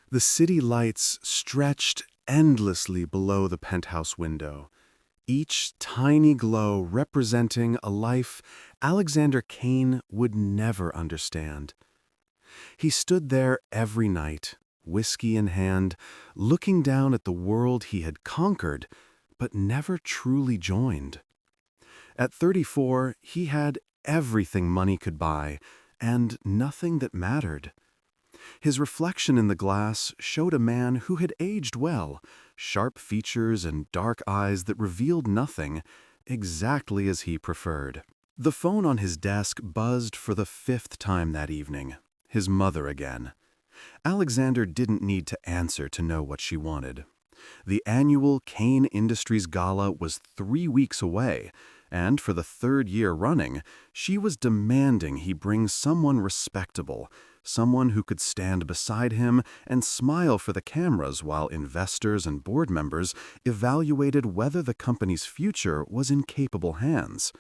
The city lights stretched endlessly below the penthouse window, each tiny glow representing a life Alexander Kane would never understand. He stood there every night, whiskey in hand, looking down at the world he had conquered, but never truly joined. At 34, he had everything money could buy, and nothing that mattered. His reflection in the glass showed a man who had aged well, sharp features and dark eyes that revealed nothing, exactly as he preferred. The phone on his desk buzzed for the 5th time that evening. His mother again. Alexander didn't need to answer to know what she wanted. The annual Kane Industries Gala was 3 weeks away, and for the 3rd year running, she was demanding he bring someone respectable, someone who could stand beside him and smile for the cameras while investors and board members evaluated whether the company's future was in capable hands.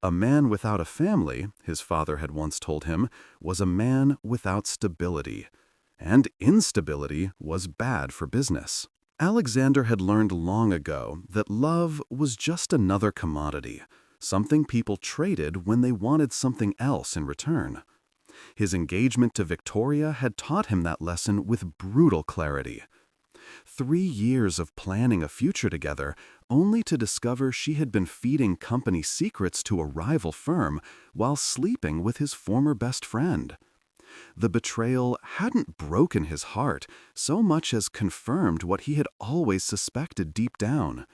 A man without a family, his father had once told him, was a man without stability, and instability was bad for business. Alexander had learned long ago that love was just another commodity, something people traded when they wanted something else in return. His engagement to Victoria had taught him that lesson with brutal clarity. 3 years of planning a future together, only to discover she had been feeding company secrets to a rival firm while sleeping with his former best friend. The betrayal hadn't broken his heart so much as confirmed what he had always suspected deep down.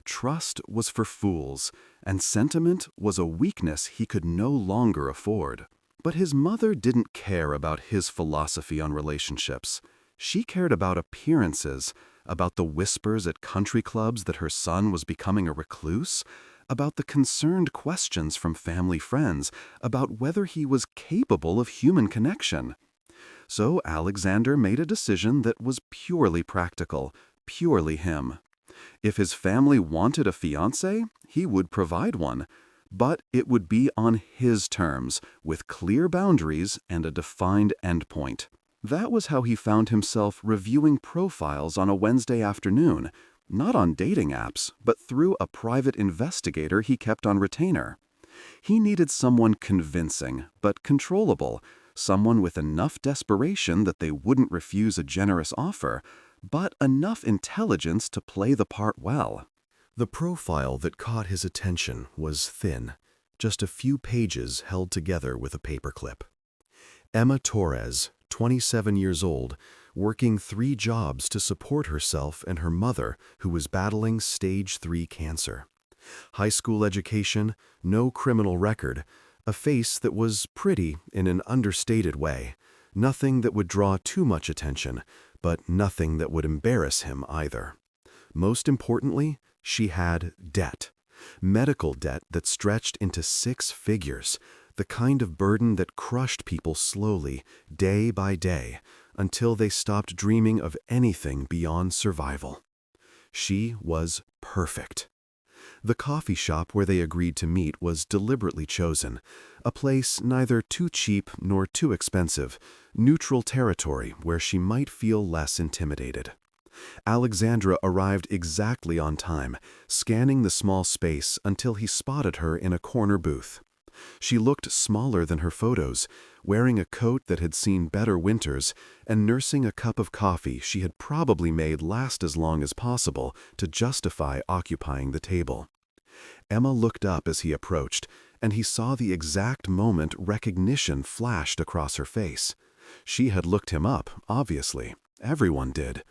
Trust was for fools, and sentiment was a weakness he could no longer afford. But his mother didn't care about his philosophy on relationships. She cared about appearances, about the whispers at country clubs that her son was becoming a recluse, about the concerned questions from family friends about whether he was capable of human connection. So Alexander made a decision that was purely practical, purely him. If his family wanted a fiancé, he would provide one, but it would be on his terms, with clear boundaries and a defined endpoint. That was how he found himself reviewing profiles on a Wednesday afternoon, not on dating apps, but through a private investigator he kept on retainer. He needed someone convincing, but controllable, someone with enough desperation that they wouldn't refuse a generous offer, but enough intelligence to play the part well. The profile that caught his attention was thin, just a few pages held together with a paperclip. Emma Torres, 27 years old, working 3 jobs to support herself and her mother, who was battling stage 3 cancer. High school education, no criminal record, a face that was pretty in an understated way, nothing that would draw too much attention, but nothing that would embarrass him either. Most importantly, she had debt. Medical debt that stretched into 6 figures, the kind of burden that crushed people slowly, day by day, until they stopped dreaming of anything beyond survival. She was perfect. The coffee shop where they agreed to meet was deliberately chosen, a place neither too cheap nor too expensive, neutral territory where she might feel less intimidated. Alexandra arrived exactly on time, scanning the small space until he spotted her in a corner booth. She looked smaller than her photos, wearing a coat that had seen better winters and nursing a cup of coffee she had probably made last as long as possible to justify occupying the table. Emma looked up as he approached, and he saw the exact moment recognition flashed across her face. She had looked him up, obviously. Everyone did.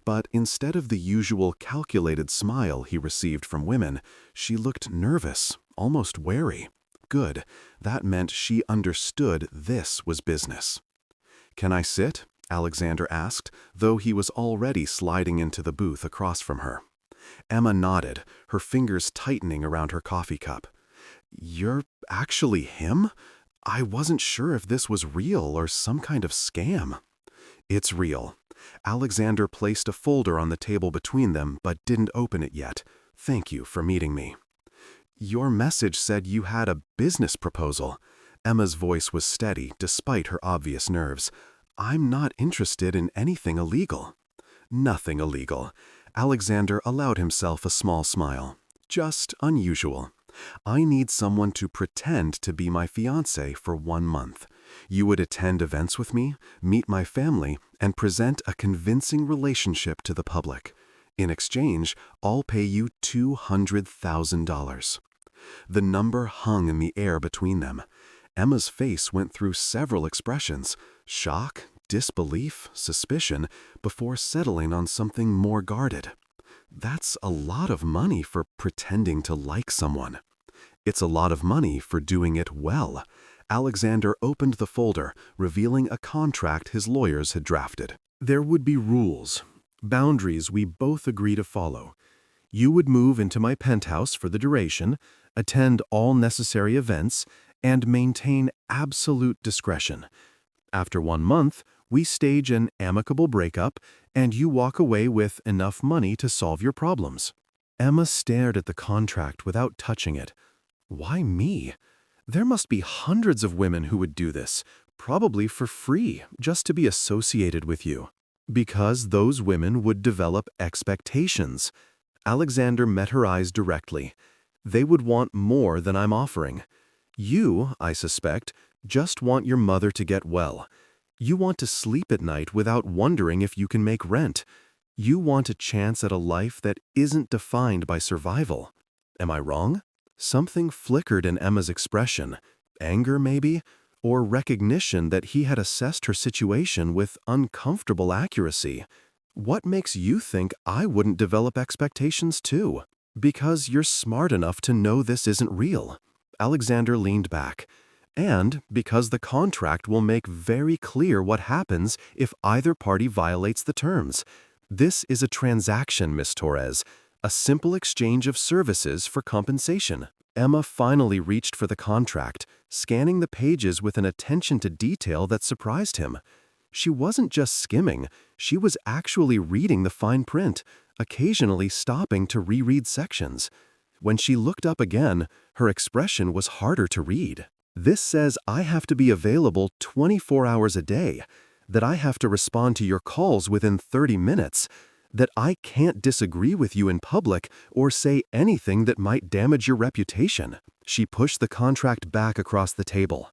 But instead of the usual calculated smile he received from women, she looked nervous, almost wary. Good. That meant she understood this was business. "Can I sit?" Alexander asked, though he was already sliding into the booth across from her. Emma nodded, her fingers tightening around her coffee cup. "You're actually him? I wasn't sure if this was real or some kind of scam." "It's real." Alexander placed a folder on the table between them but didn't open it yet. "Thank you for meeting me." "Your message said you had a business proposal." Emma's voice was steady despite her obvious nerves. I'm not interested in anything illegal. Nothing illegal. Alexander allowed himself a small smile. Just unusual. I need someone to pretend to be my fiancé for 1 month. You would attend events with me, meet my family, and present a convincing relationship to the public. In exchange, I'll pay you $200,000. The number hung in the air between them. Emma's face went through several expressions: shock, disbelief, suspicion, before settling on something more guarded. That's a lot of money for pretending to like someone. It's a lot of money for doing it well. Alexander opened the folder, revealing a contract his lawyers had drafted. There would be rules, boundaries we both agree to follow. You would move into my penthouse for the duration, attend all necessary events, and maintain absolute discretion. After 1 month, we stage an amicable breakup, and you walk away with enough money to solve your problems. Emma stared at the contract without touching it. Why me? There must be hundreds of women who would do this, probably for free, just to be associated with you. Because those women would develop expectations. Alexander met her eyes directly. They would want more than I'm offering. You, I suspect, just want your mother to get well. You want to sleep at night without wondering if you can make rent. You want a chance at a life that isn't defined by survival. Am I wrong? Something flickered in Emma's expression. Anger, maybe? Or recognition that he had assessed her situation with uncomfortable accuracy. What makes you think I wouldn't develop expectations too? Because you're smart enough to know this isn't real. Alexander leaned back. And because the contract will make very clear what happens if either party violates the terms. This is a transaction, Miss Torres. A simple exchange of services for compensation. Emma finally reached for the contract, scanning the pages with an attention to detail that surprised him. She wasn't just skimming, she was actually reading the fine print, occasionally stopping to reread sections. When she looked up again, her expression was harder to read. This says I have to be available 24 hours a day, that I have to respond to your calls within 30 minutes, that I can't disagree with you in public or say anything that might damage your reputation. She pushed the contract back across the table.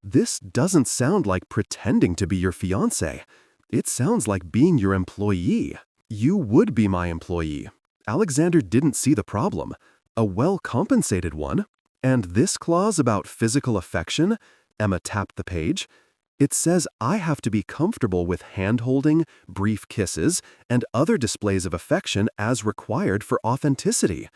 This doesn't sound like pretending to be your fiancé. It sounds like being your employee. You would be my employee. Alexander didn't see the problem. A well-compensated one. And this clause about physical affection, Emma tapped the page. It says I have to be comfortable with hand-holding, brief kisses, and other displays of affection as required for authenticity.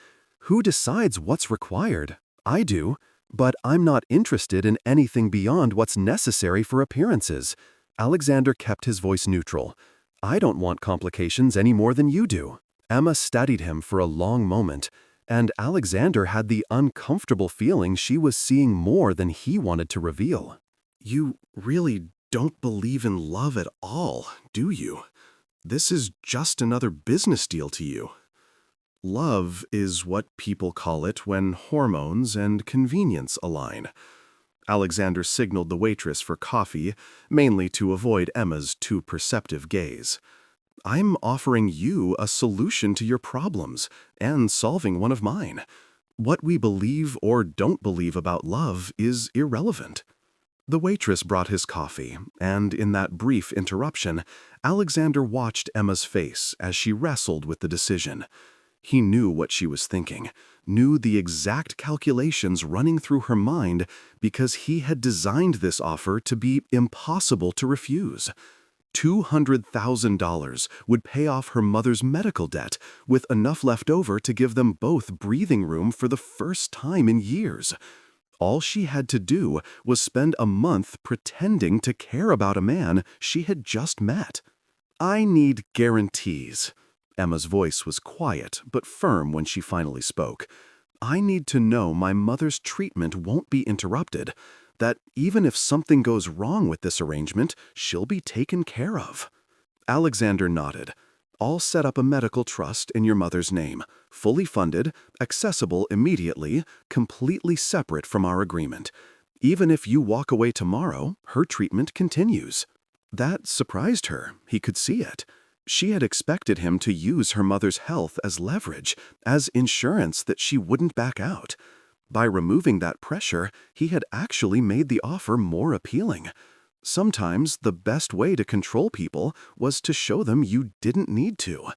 Who decides what's required? I do, but I'm not interested in anything beyond what's necessary for appearances. Alexander kept his voice neutral. I don't want complications any more than you do. Emma studied him for a long moment, and Alexander had the uncomfortable feeling she was seeing more than he wanted to reveal. You really don't believe in love at all, do you? This is just another business deal to you. Love is what people call it when hormones and convenience align. Alexander signaled the waitress for coffee, mainly to avoid Emma's too perceptive gaze. I'm offering you a solution to your problems and solving one of mine. What we believe or don't believe about love is irrelevant. The waitress brought his coffee, and in that brief interruption, Alexander watched Emma's face as she wrestled with the decision. He knew what she was thinking, knew the exact calculations running through her mind because he had designed this offer to be impossible to refuse. $200,000 would pay off her mother's medical debt, with enough left over to give them both breathing room for the first time in years. All she had to do was spend a month pretending to care about a man she had just met. I need guarantees. Emma's voice was quiet but firm when she finally spoke. I need to know my mother's treatment won't be interrupted, that even if something goes wrong with this arrangement, she'll be taken care of. Alexander nodded. I'll set up a medical trust in your mother's name, fully funded, accessible immediately, completely separate from our agreement. Even if you walk away tomorrow, her treatment continues. That surprised her. He could see it. She had expected him to use her mother's health as leverage, as insurance that she wouldn't back out. By removing that pressure, he had actually made the offer more appealing. Sometimes the best way to control people was to show them you didn't need to.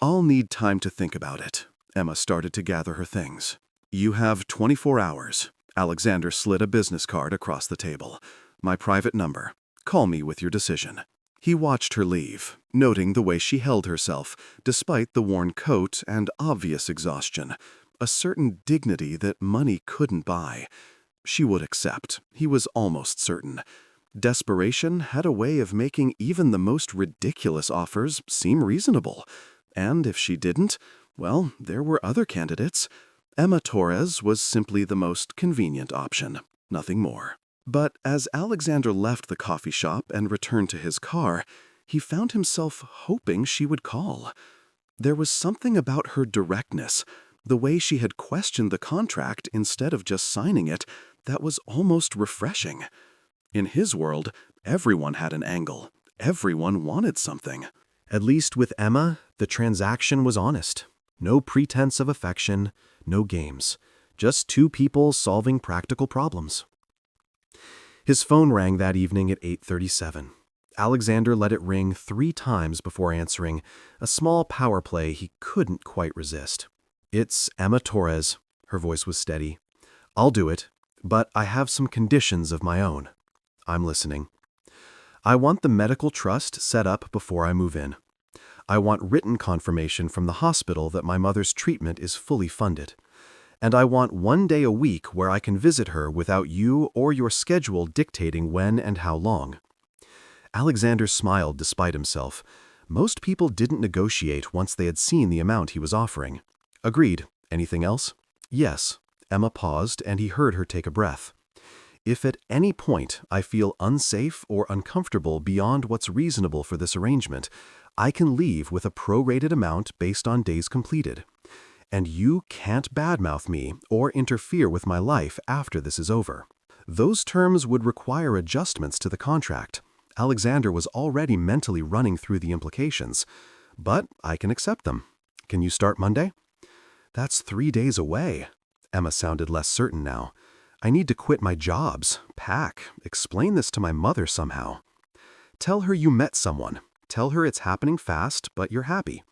"I'll need time to think about it." Emma started to gather her things. "You have 24 hours. Alexander slid a business card across the table. "My private number. Call me with your decision." He watched her leave, noting the way she held herself, despite the worn coat and obvious exhaustion, a certain dignity that money couldn't buy. She would accept, he was almost certain. Desperation had a way of making even the most ridiculous offers seem reasonable. And if she didn't, well, there were other candidates. Emma Torres was simply the most convenient option, nothing more. But as Alexander left the coffee shop and returned to his car, he found himself hoping she would call. There was something about her directness, the way she had questioned the contract instead of just signing it, that was almost refreshing. In his world, everyone had an angle. Everyone wanted something. At least with Emma, the transaction was honest. No pretense of affection, no games. Just two people solving practical problems. His phone rang that evening at 8:37. Alexander let it ring 3 times before answering, a small power play he couldn't quite resist. "It's Emma Torres." Her voice was steady. "I'll do it, but I have some conditions of my own." "I'm listening." "I want the medical trust set up before I move in. I want written confirmation from the hospital that my mother's treatment is fully funded. And I want 1 day a week where I can visit her without you or your schedule dictating when and how long." Alexander smiled despite himself. Most people didn't negotiate once they had seen the amount he was offering. "Agreed. Anything else?" "Yes." Emma paused, and he heard her take a breath. "If at any point I feel unsafe or uncomfortable beyond what's reasonable for this arrangement, I can leave with a prorated amount based on days completed. And you can't badmouth me or interfere with my life after this is over." Those terms would require adjustments to the contract. Alexander was already mentally running through the implications. "But I can accept them. Can you start Monday?" "That's 3 days away." Emma sounded less certain now. "I need to quit my jobs, pack, explain this to my mother somehow." "Tell her you met someone. Tell her it's happening fast, but you're happy."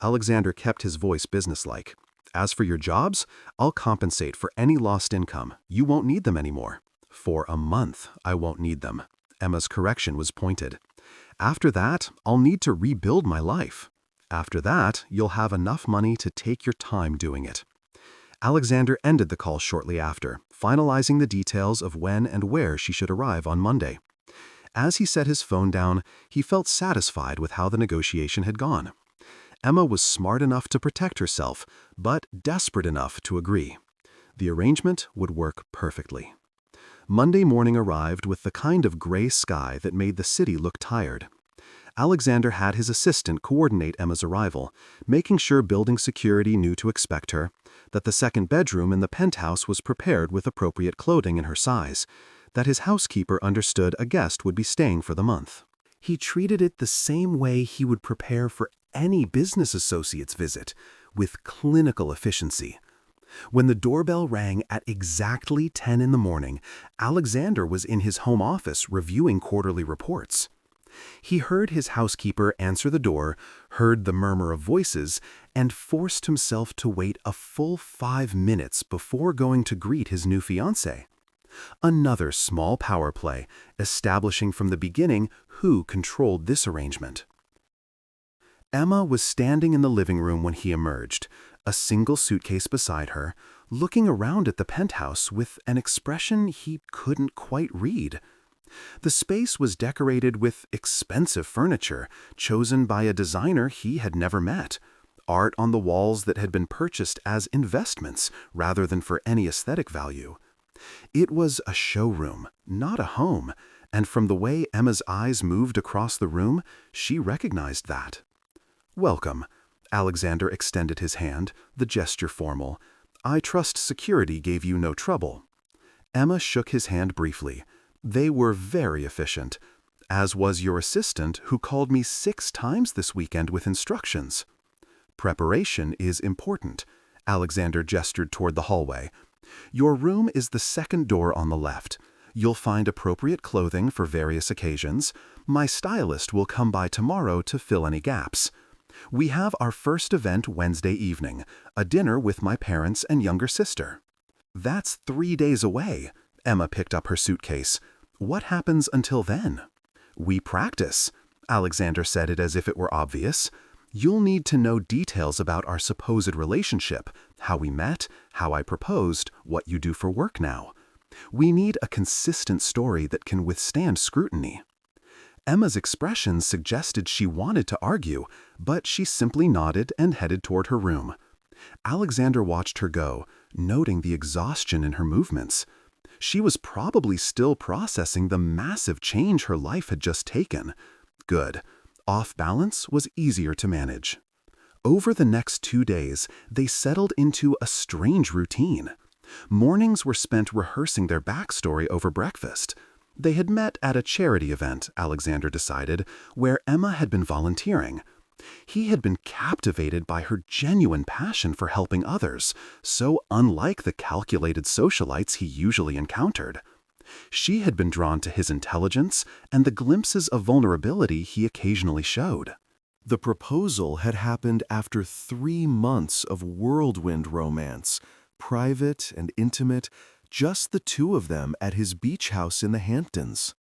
Alexander kept his voice businesslike. "As for your jobs, I'll compensate for any lost income. You won't need them anymore." "For a month, I won't need them." Emma's correction was pointed. "After that, I'll need to rebuild my life. After that, you'll have enough money to take your time doing it." Alexander ended the call shortly after, finalizing the details of when and where she should arrive on Monday. As he set his phone down, he felt satisfied with how the negotiation had gone. Emma was smart enough to protect herself, but desperate enough to agree. The arrangement would work perfectly. Monday morning arrived with the kind of gray sky that made the city look tired. Alexander had his assistant coordinate Emma's arrival, making sure building security knew to expect her, that the second bedroom in the penthouse was prepared with appropriate clothing in her size, that his housekeeper understood a guest would be staying for the month. He treated it the same way he would prepare for any business associate's visit, with clinical efficiency. When the doorbell rang at exactly 10 in the morning, Alexander was in his home office reviewing quarterly reports. He heard his housekeeper answer the door, heard the murmur of voices, and forced himself to wait a full 5 minutes before going to greet his new fiancée. Another small power play, establishing from the beginning who controlled this arrangement. Emma was standing in the living room when he emerged, a single suitcase beside her, looking around at the penthouse with an expression he couldn't quite read. The space was decorated with expensive furniture, chosen by a designer he had never met, art on the walls that had been purchased as investments rather than for any aesthetic value. It was a showroom, not a home, and from the way Emma's eyes moved across the room, she recognized that. "Welcome." Alexander extended his hand, the gesture formal. "I trust security gave you no trouble." Emma shook his hand briefly. They were very efficient. as was your assistant who called me 6 times this weekend with instructions. Preparation is important. Alexander gestured toward the hallway. Your room is the second door on the left. You'll find appropriate clothing for various occasions. My stylist will come by tomorrow to fill any gaps. We have our first event Wednesday evening, a dinner with my parents and younger sister. That's 3 days away. Emma picked up her suitcase. What happens until then? We practice. Alexander said it as if it were obvious. You'll need to know details about our supposed relationship, how we met, how I proposed, what you do for work now. We need a consistent story that can withstand scrutiny. Emma's expression suggested she wanted to argue, but she simply nodded and headed toward her room. Alexander watched her go, noting the exhaustion in her movements. She was probably still processing the massive change her life had just taken. Good. Off balance was easier to manage. Over the next 2 days, they settled into a strange routine. Mornings were spent rehearsing their backstory over breakfast. They had met at a charity event, Alexander decided, where Emma had been volunteering. He had been captivated by her genuine passion for helping others, so unlike the calculated socialites he usually encountered. She had been drawn to his intelligence and the glimpses of vulnerability he occasionally showed. The proposal had happened after 3 months of whirlwind romance, private and intimate, just the two of them at his beach house in the Hamptons.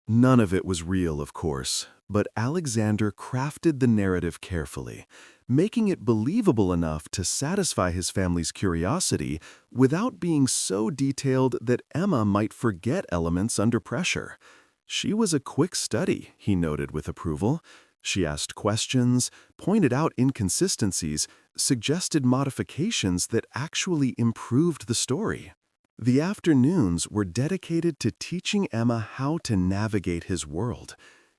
None of it was real, of course, but Alexander crafted the narrative carefully, making it believable enough to satisfy his family's curiosity without being so detailed that Emma might forget elements under pressure. She was a quick study, he noted with approval. She asked questions, pointed out inconsistencies, suggested modifications that actually improved the story. The afternoons were dedicated to teaching Emma how to navigate his world.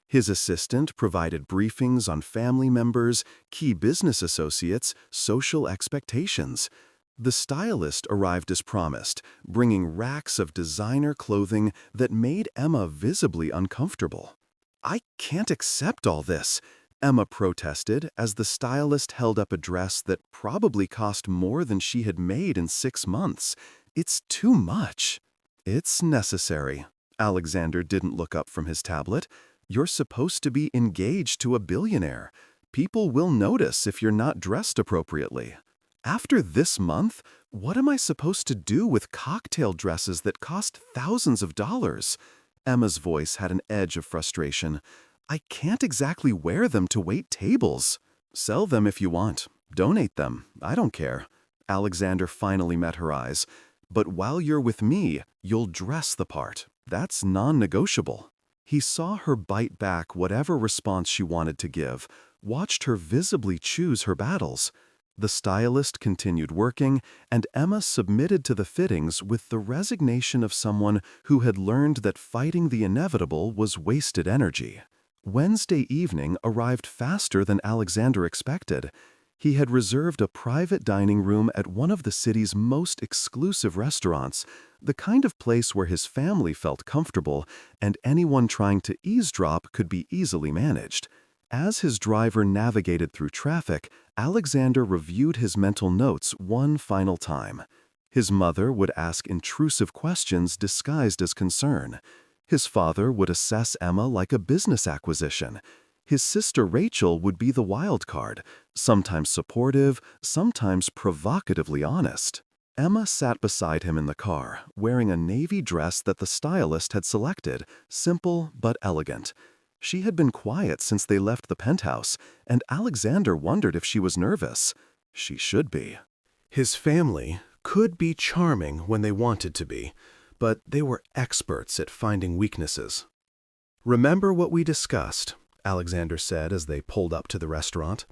His assistant provided briefings on family members, key business associates, social expectations. The stylist arrived as promised, bringing racks of designer clothing that made Emma visibly uncomfortable. "I can't accept all this," Emma protested as the stylist held up a dress that probably cost more than she had made in 6 months. "It's too much." "It's necessary." Alexander didn't look up from his tablet. "You're supposed to be engaged to a billionaire. People will notice if you're not dressed appropriately. After this month, what am I supposed to do with cocktail dresses that cost thousands of dollars?" Emma's voice had an edge of frustration. "I can't exactly wear them to wait tables." "Sell them if you want. Donate them. I don't care." Alexander finally met her eyes. "But while you're with me, you'll dress the part. That's non-negotiable." He saw her bite back whatever response she wanted to give, watched her visibly choose her battles. The stylist continued working, and Emma submitted to the fittings with the resignation of someone who had learned that fighting the inevitable was wasted energy. Wednesday evening arrived faster than Alexander expected. He had reserved a private dining room at one of the city's most exclusive restaurants, the kind of place where his family felt comfortable and anyone trying to eavesdrop could be easily managed. As his driver navigated through traffic, Alexander reviewed his mental notes one final time. His mother would ask intrusive questions disguised as concern. His father would assess Emma like a business acquisition. His sister Rachel would be the wild card, sometimes supportive, sometimes provocatively honest. Emma sat beside him in the car, wearing a navy dress that the stylist had selected, simple but elegant. She had been quiet since they left the penthouse, and Alexander wondered if she was nervous. She should be. His family could be charming when they wanted to be, but they were experts at finding weaknesses. "Remember what we discussed," Alexander said as they pulled up to the restaurant.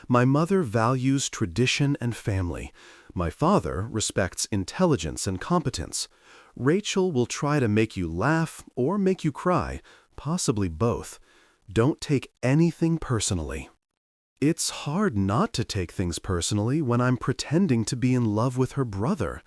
"My mother values tradition and family. My father respects intelligence and competence. Rachel will try to make you laugh or make you cry, possibly both. Don't take anything personally." "It's hard not to take things personally when I'm pretending to be in love with her brother."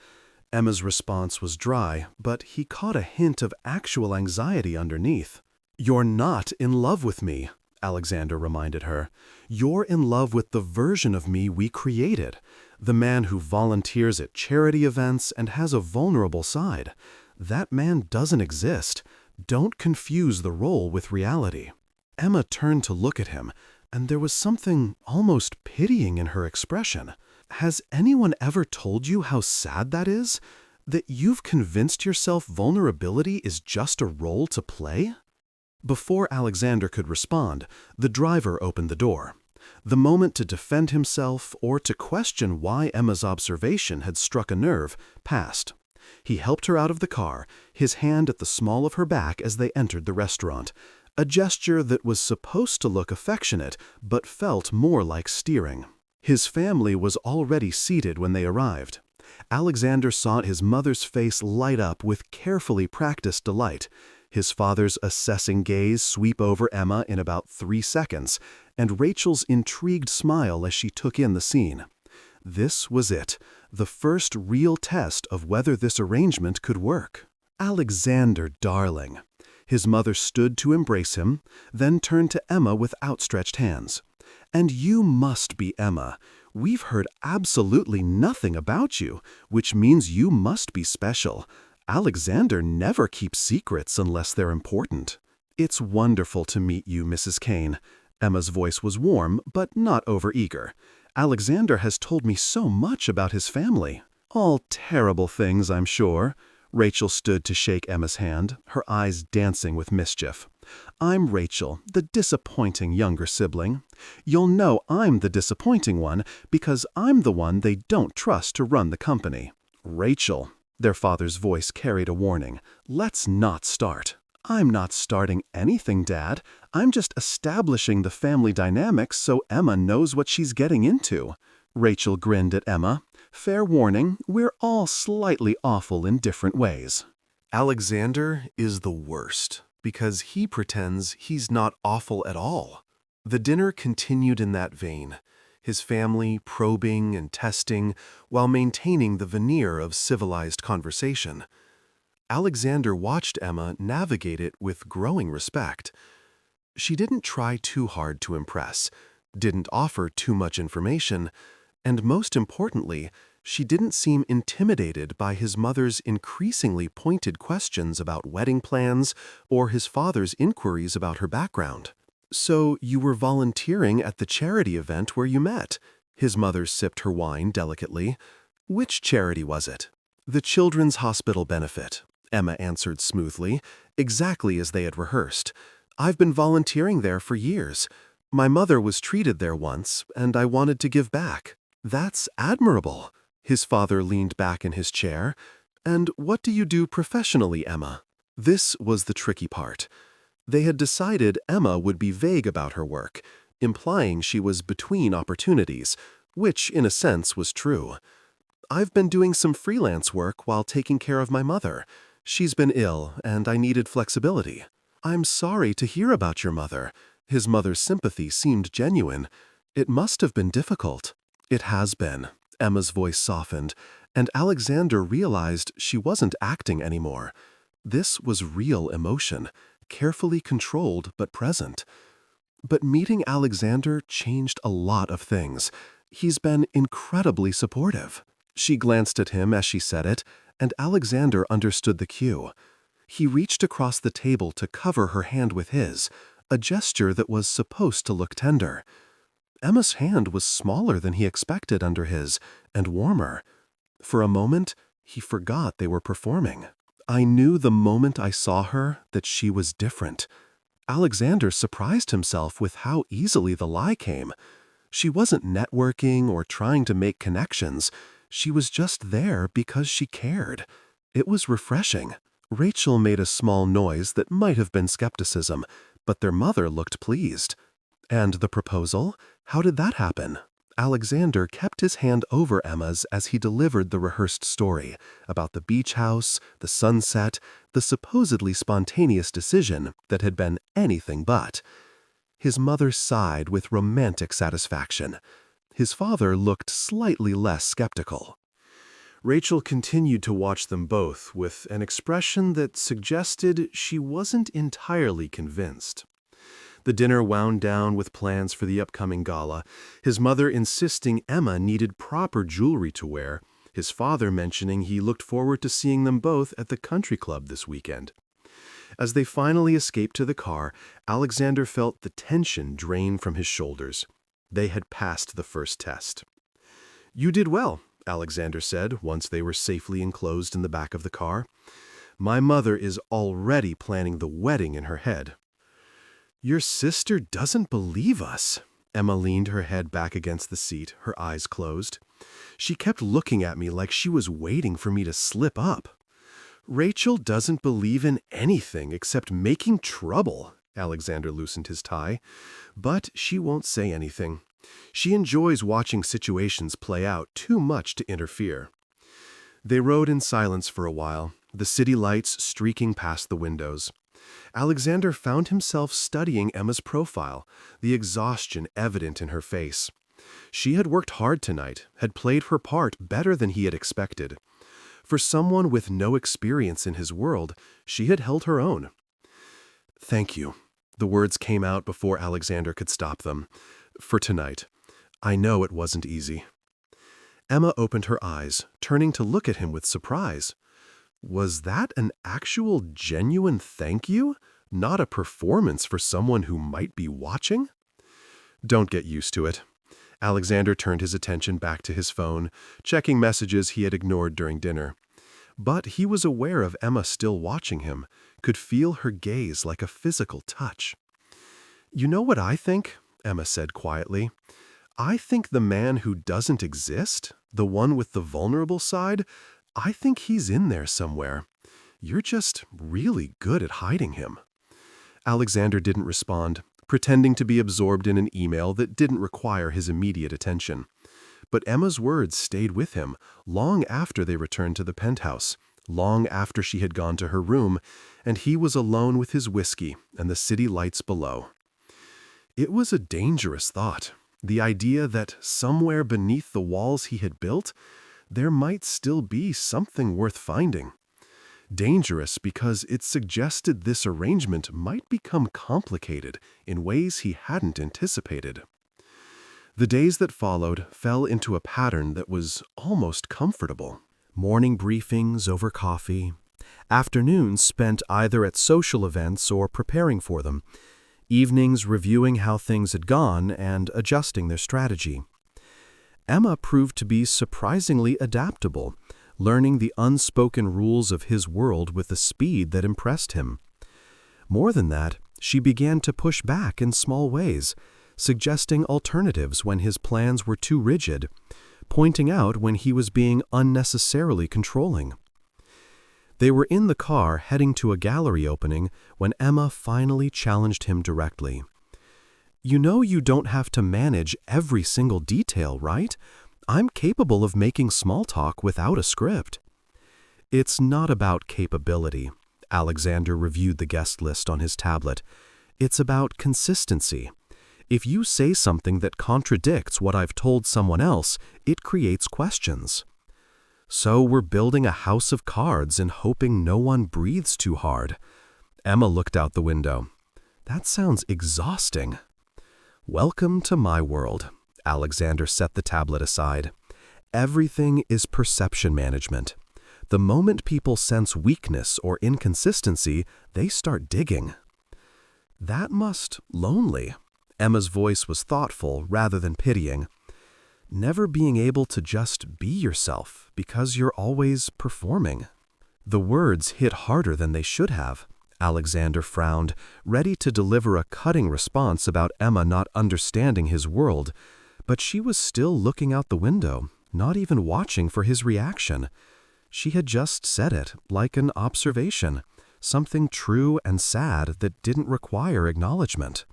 Emma's response was dry, but he caught a hint of actual anxiety underneath. You're not in love with me, Alexander reminded her. You're in love with the version of me we created, the man who volunteers at charity events and has a vulnerable side. That man doesn't exist. Don't confuse the role with reality. Emma turned to look at him, and there was something almost pitying in her expression. Has anyone ever told you how sad that is? That you've convinced yourself vulnerability is just a role to play? Before Alexander could respond, the driver opened the door. The moment to defend himself or to question why Emma's observation had struck a nerve passed. He helped her out of the car, his hand at the small of her back as they entered the restaurant, a gesture that was supposed to look affectionate but felt more like steering. His family was already seated when they arrived. Alexander saw his mother's face light up with carefully practiced delight, his father's assessing gaze sweep over Emma in about 3 seconds, and Rachel's intrigued smile as she took in the scene. This was it, the first real test of whether this arrangement could work. Alexander, darling. His mother stood to embrace him, then turned to Emma with outstretched hands. And you must be Emma. We've heard absolutely nothing about you, which means you must be special. Alexander never keeps secrets unless they're important. It's wonderful to meet you, Mrs. Kane. Emma's voice was warm, but not overeager. Alexander has told me so much about his family. All terrible things, I'm sure. Rachel stood to shake Emma's hand, her eyes dancing with mischief. I'm Rachel, the disappointing younger sibling. You'll know I'm the disappointing one because I'm the one they don't trust to run the company. Rachel. Their father's voice carried a warning. Let's not start. I'm not starting anything, Dad. I'm just establishing the family dynamics so Emma knows what she's getting into. Rachel grinned at Emma. Fair warning, we're all slightly awful in different ways. Alexander is the worst because he pretends he's not awful at all. The dinner continued in that vein, his family probing and testing while maintaining the veneer of civilized conversation. Alexander watched Emma navigate it with growing respect. She didn't try too hard to impress, didn't offer too much information, and most importantly, she didn't seem intimidated by his mother's increasingly pointed questions about wedding plans or his father's inquiries about her background. So you were volunteering at the charity event where you met? His mother sipped her wine delicately. Which charity was it? The Children's Hospital benefit, Emma answered smoothly, exactly as they had rehearsed. I've been volunteering there for years. My mother was treated there once, and I wanted to give back. That's admirable. His father leaned back in his chair. And what do you do professionally, Emma? This was the tricky part. They had decided Emma would be vague about her work, implying she was between opportunities, which in a sense was true. I've been doing some freelance work while taking care of my mother. She's been ill, and I needed flexibility. I'm sorry to hear about your mother. His mother's sympathy seemed genuine. It must have been difficult. It has been. Emma's voice softened, and Alexander realized she wasn't acting anymore. This was real emotion, carefully controlled but present. But meeting Alexander changed a lot of things. He's been incredibly supportive. She glanced at him as she said it, and Alexander understood the cue. He reached across the table to cover her hand with his, a gesture that was supposed to look tender. Emma's hand was smaller than he expected under his, and warmer. For a moment, he forgot they were performing. I knew the moment I saw her that she was different. Alexander surprised himself with how easily the lie came. She wasn't networking or trying to make connections. She was just there because she cared. It was refreshing. Rachel made a small noise that might have been skepticism, but their mother looked pleased. And the proposal? How did that happen? Alexander kept his hand over Emma's as he delivered the rehearsed story about the beach house, the sunset, the supposedly spontaneous decision that had been anything but. His mother sighed with romantic satisfaction. His father looked slightly less skeptical. Rachel continued to watch them both with an expression that suggested she wasn't entirely convinced. The dinner wound down with plans for the upcoming gala, his mother insisting Emma needed proper jewelry to wear, his father mentioning he looked forward to seeing them both at the country club this weekend. As they finally escaped to the car, Alexander felt the tension drain from his shoulders. They had passed the first test. "You did well," Alexander said once they were safely enclosed in the back of the car. "My mother is already planning the wedding in her head." "Your sister doesn't believe us." Emma leaned her head back against the seat, her eyes closed. "She kept looking at me like she was waiting for me to slip up." "Rachel doesn't believe in anything except making trouble." Alexander loosened his tie. "But she won't say anything. She enjoys watching situations play out too much to interfere." They rode in silence for a while, the city lights streaking past the windows. Alexander found himself studying Emma's profile, the exhaustion evident in her face. She had worked hard tonight, had played her part better than he had expected. For someone with no experience in his world, she had held her own. "Thank you." The words came out before Alexander could stop them. "For tonight. I know it wasn't easy." Emma opened her eyes, turning to look at him with surprise. Was that an actual, genuine thank you? Not a performance for someone who might be watching? "Don't get used to it." Alexander turned his attention back to his phone, checking messages he had ignored during dinner. But he was aware of Emma still watching him, could feel her gaze like a physical touch. "You know what I think?" Emma said quietly. "I think the man who doesn't exist, the one with the vulnerable side, I think he's in there somewhere. You're just really good at hiding him." Alexander didn't respond, pretending to be absorbed in an email that didn't require his immediate attention. But Emma's words stayed with him long after they returned to the penthouse, long after she had gone to her room, and he was alone with his whiskey and the city lights below. It was a dangerous thought, the idea that somewhere beneath the walls he had built, there might still be something worth finding. Dangerous because it suggested this arrangement might become complicated in ways he hadn't anticipated. The days that followed fell into a pattern that was almost comfortable. Morning briefings over coffee, afternoons spent either at social events or preparing for them, evenings reviewing how things had gone and adjusting their strategy. Emma proved to be surprisingly adaptable, learning the unspoken rules of his world with a speed that impressed him. More than that, she began to push back in small ways, suggesting alternatives when his plans were too rigid, pointing out when he was being unnecessarily controlling. They were in the car heading to a gallery opening when Emma finally challenged him directly. "You know you don't have to manage every single detail, right? I'm capable of making small talk without a script." "It's not about capability." Alexander reviewed the guest list on his tablet. "It's about consistency. If you say something that contradicts what I've told someone else, it creates questions." "So we're building a house of cards and hoping no one breathes too hard." Emma looked out the window. "That sounds exhausting." "Welcome to my world." Alexander set the tablet aside. "Everything is perception management. The moment people sense weakness or inconsistency, they start digging." "That must lonely." Emma's voice was thoughtful rather than pitying. "Never being able to just be yourself because you're always performing." The words hit harder than they should have. Alexander frowned, ready to deliver a cutting response about Emma not understanding his world, but she was still looking out the window, not even watching for his reaction. She had just said it, like an observation, something true and sad that didn't require acknowledgement.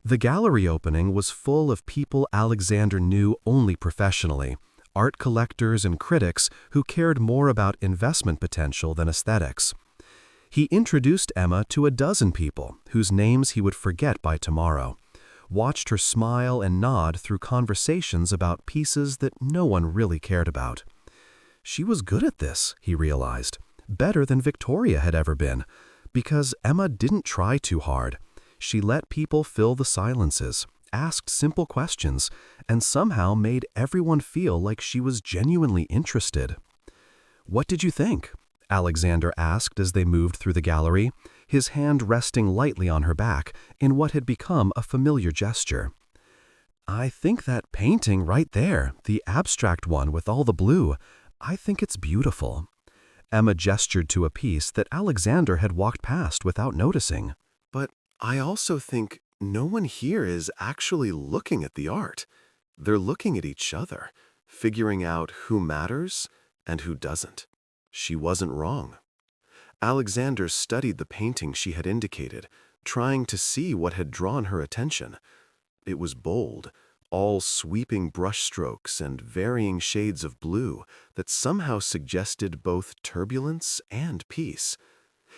The gallery opening was full of people Alexander knew only professionally, art collectors and critics who cared more about investment potential than aesthetics. He introduced Emma to a dozen people whose names he would forget by tomorrow, watched her smile and nod through conversations about pieces that no one really cared about. She was good at this, he realized, better than Victoria had ever been, because Emma didn't try too hard. She let people fill the silences, asked simple questions, and somehow made everyone feel like she was genuinely interested. "What did you think?" Alexander asked as they moved through the gallery, his hand resting lightly on her back in what had become a familiar gesture. "I think that painting right there, the abstract one with all the blue, I think it's beautiful." Emma gestured to a piece that Alexander had walked past without noticing. But I also think no one here is actually looking at the art. They're looking at each other, figuring out who matters and who doesn't. She wasn't wrong. Alexander studied the painting she had indicated, trying to see what had drawn her attention. It was bold, all sweeping brushstrokes and varying shades of blue that somehow suggested both turbulence and peace.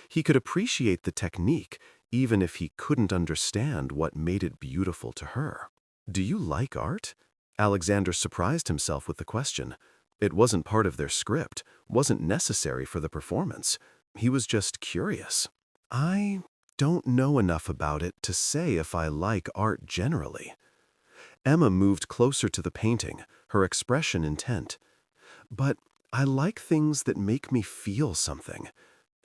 He could appreciate the technique, even if he couldn't understand what made it beautiful to her. "Do you like art?" Alexander surprised himself with the question. It wasn't part of their script, wasn't necessary for the performance. He was just curious. "I don't know enough about it to say if I like art generally." Emma moved closer to the painting, her expression intent. "But I like things that make me feel something.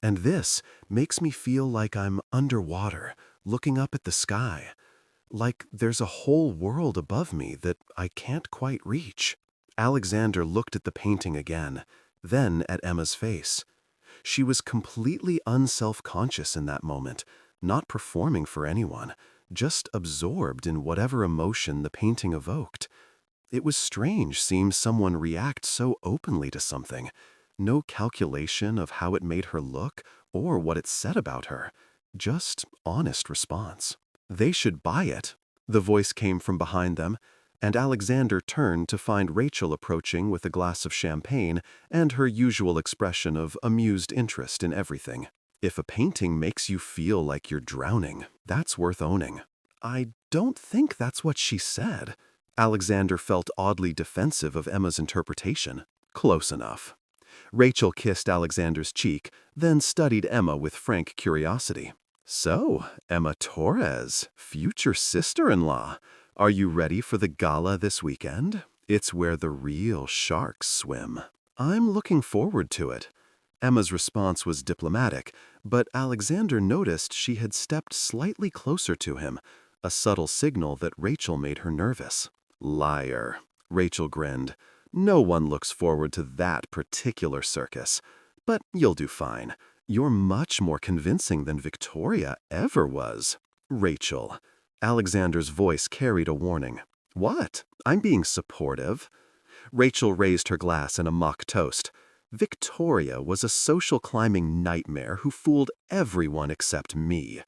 And this makes me feel like I'm underwater, looking up at the sky. Like there's a whole world above me that I can't quite reach." Alexander looked at the painting again, then at Emma's face. She was completely unself-conscious in that moment, not performing for anyone, just absorbed in whatever emotion the painting evoked. It was strange seeing someone react so openly to something. No calculation of how it made her look or what it said about her. Just honest response. "They should buy it." The voice came from behind them, and Alexander turned to find Rachel approaching with a glass of champagne and her usual expression of amused interest in everything. "If a painting makes you feel like you're drowning, that's worth owning." "I don't think that's what she said." Alexander felt oddly defensive of Emma's interpretation. "Close enough." Rachel kissed Alexander's cheek, then studied Emma with frank curiosity. "So, Emma Torres, future sister-in-law, are you ready for the gala this weekend? It's where the real sharks swim." "I'm looking forward to it." Emma's response was diplomatic, but Alexander noticed she had stepped slightly closer to him, a subtle signal that Rachel made her nervous. "Liar," Rachel grinned. "No one looks forward to that particular circus. But you'll do fine. You're much more convincing than Victoria ever was." "Rachel." Alexander's voice carried a warning. "What? I'm being supportive." Rachel raised her glass in a mock toast. "Victoria was a social climbing nightmare who fooled everyone except me.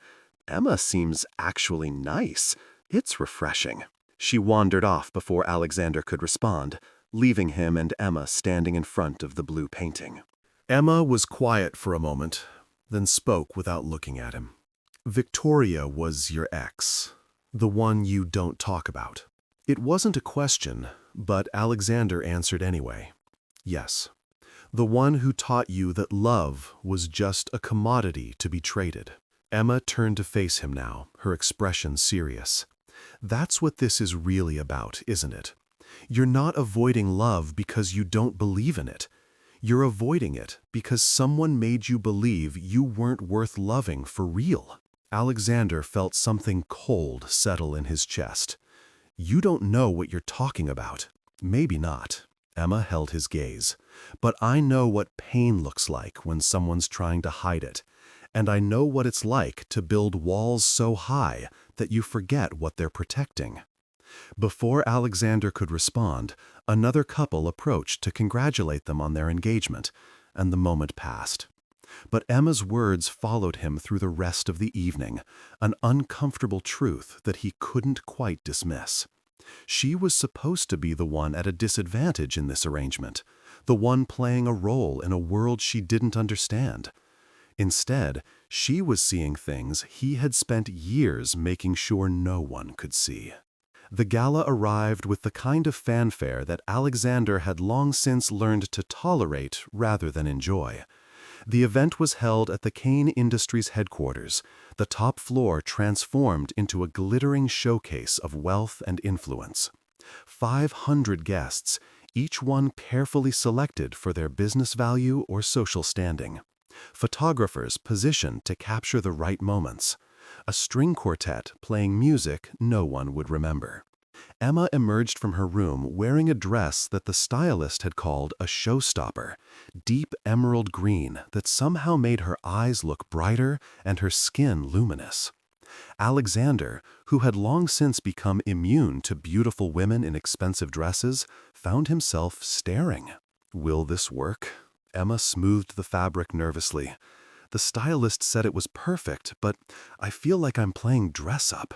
Emma seems actually nice. It's refreshing." She wandered off before Alexander could respond, leaving him and Emma standing in front of the blue painting. Emma was quiet for a moment, then spoke without looking at him. "Victoria was your ex, the one you don't talk about." It wasn't a question, but Alexander answered anyway. "Yes. The one who taught you that love was just a commodity to be traded." Emma turned to face him now, her expression serious. "That's what this is really about, isn't it? You're not avoiding love because you don't believe in it. You're avoiding it because someone made you believe you weren't worth loving for real." Alexander felt something cold settle in his chest. "You don't know what you're talking about." "Maybe not." Emma held his gaze. "But I know what pain looks like when someone's trying to hide it. And I know what it's like to build walls so high that you forget what they're protecting." Before Alexander could respond, another couple approached to congratulate them on their engagement, and the moment passed. But Emma's words followed him through the rest of the evening, an uncomfortable truth that he couldn't quite dismiss. She was supposed to be the one at a disadvantage in this arrangement, the one playing a role in a world she didn't understand. Instead, she was seeing things he had spent years making sure no one could see. The gala arrived with the kind of fanfare that Alexander had long since learned to tolerate rather than enjoy. The event was held at the Kane Industries headquarters, the top floor transformed into a glittering showcase of wealth and influence. 500 guests, each one carefully selected for their business value or social standing. Photographers positioned to capture the right moments. A string quartet playing music no one would remember. Emma emerged from her room wearing a dress that the stylist had called a showstopper, deep emerald green that somehow made her eyes look brighter and her skin luminous. Alexander, who had long since become immune to beautiful women in expensive dresses, found himself staring. "Will this work?" Emma smoothed the fabric nervously. "The stylist said it was perfect, but I feel like I'm playing dress-up."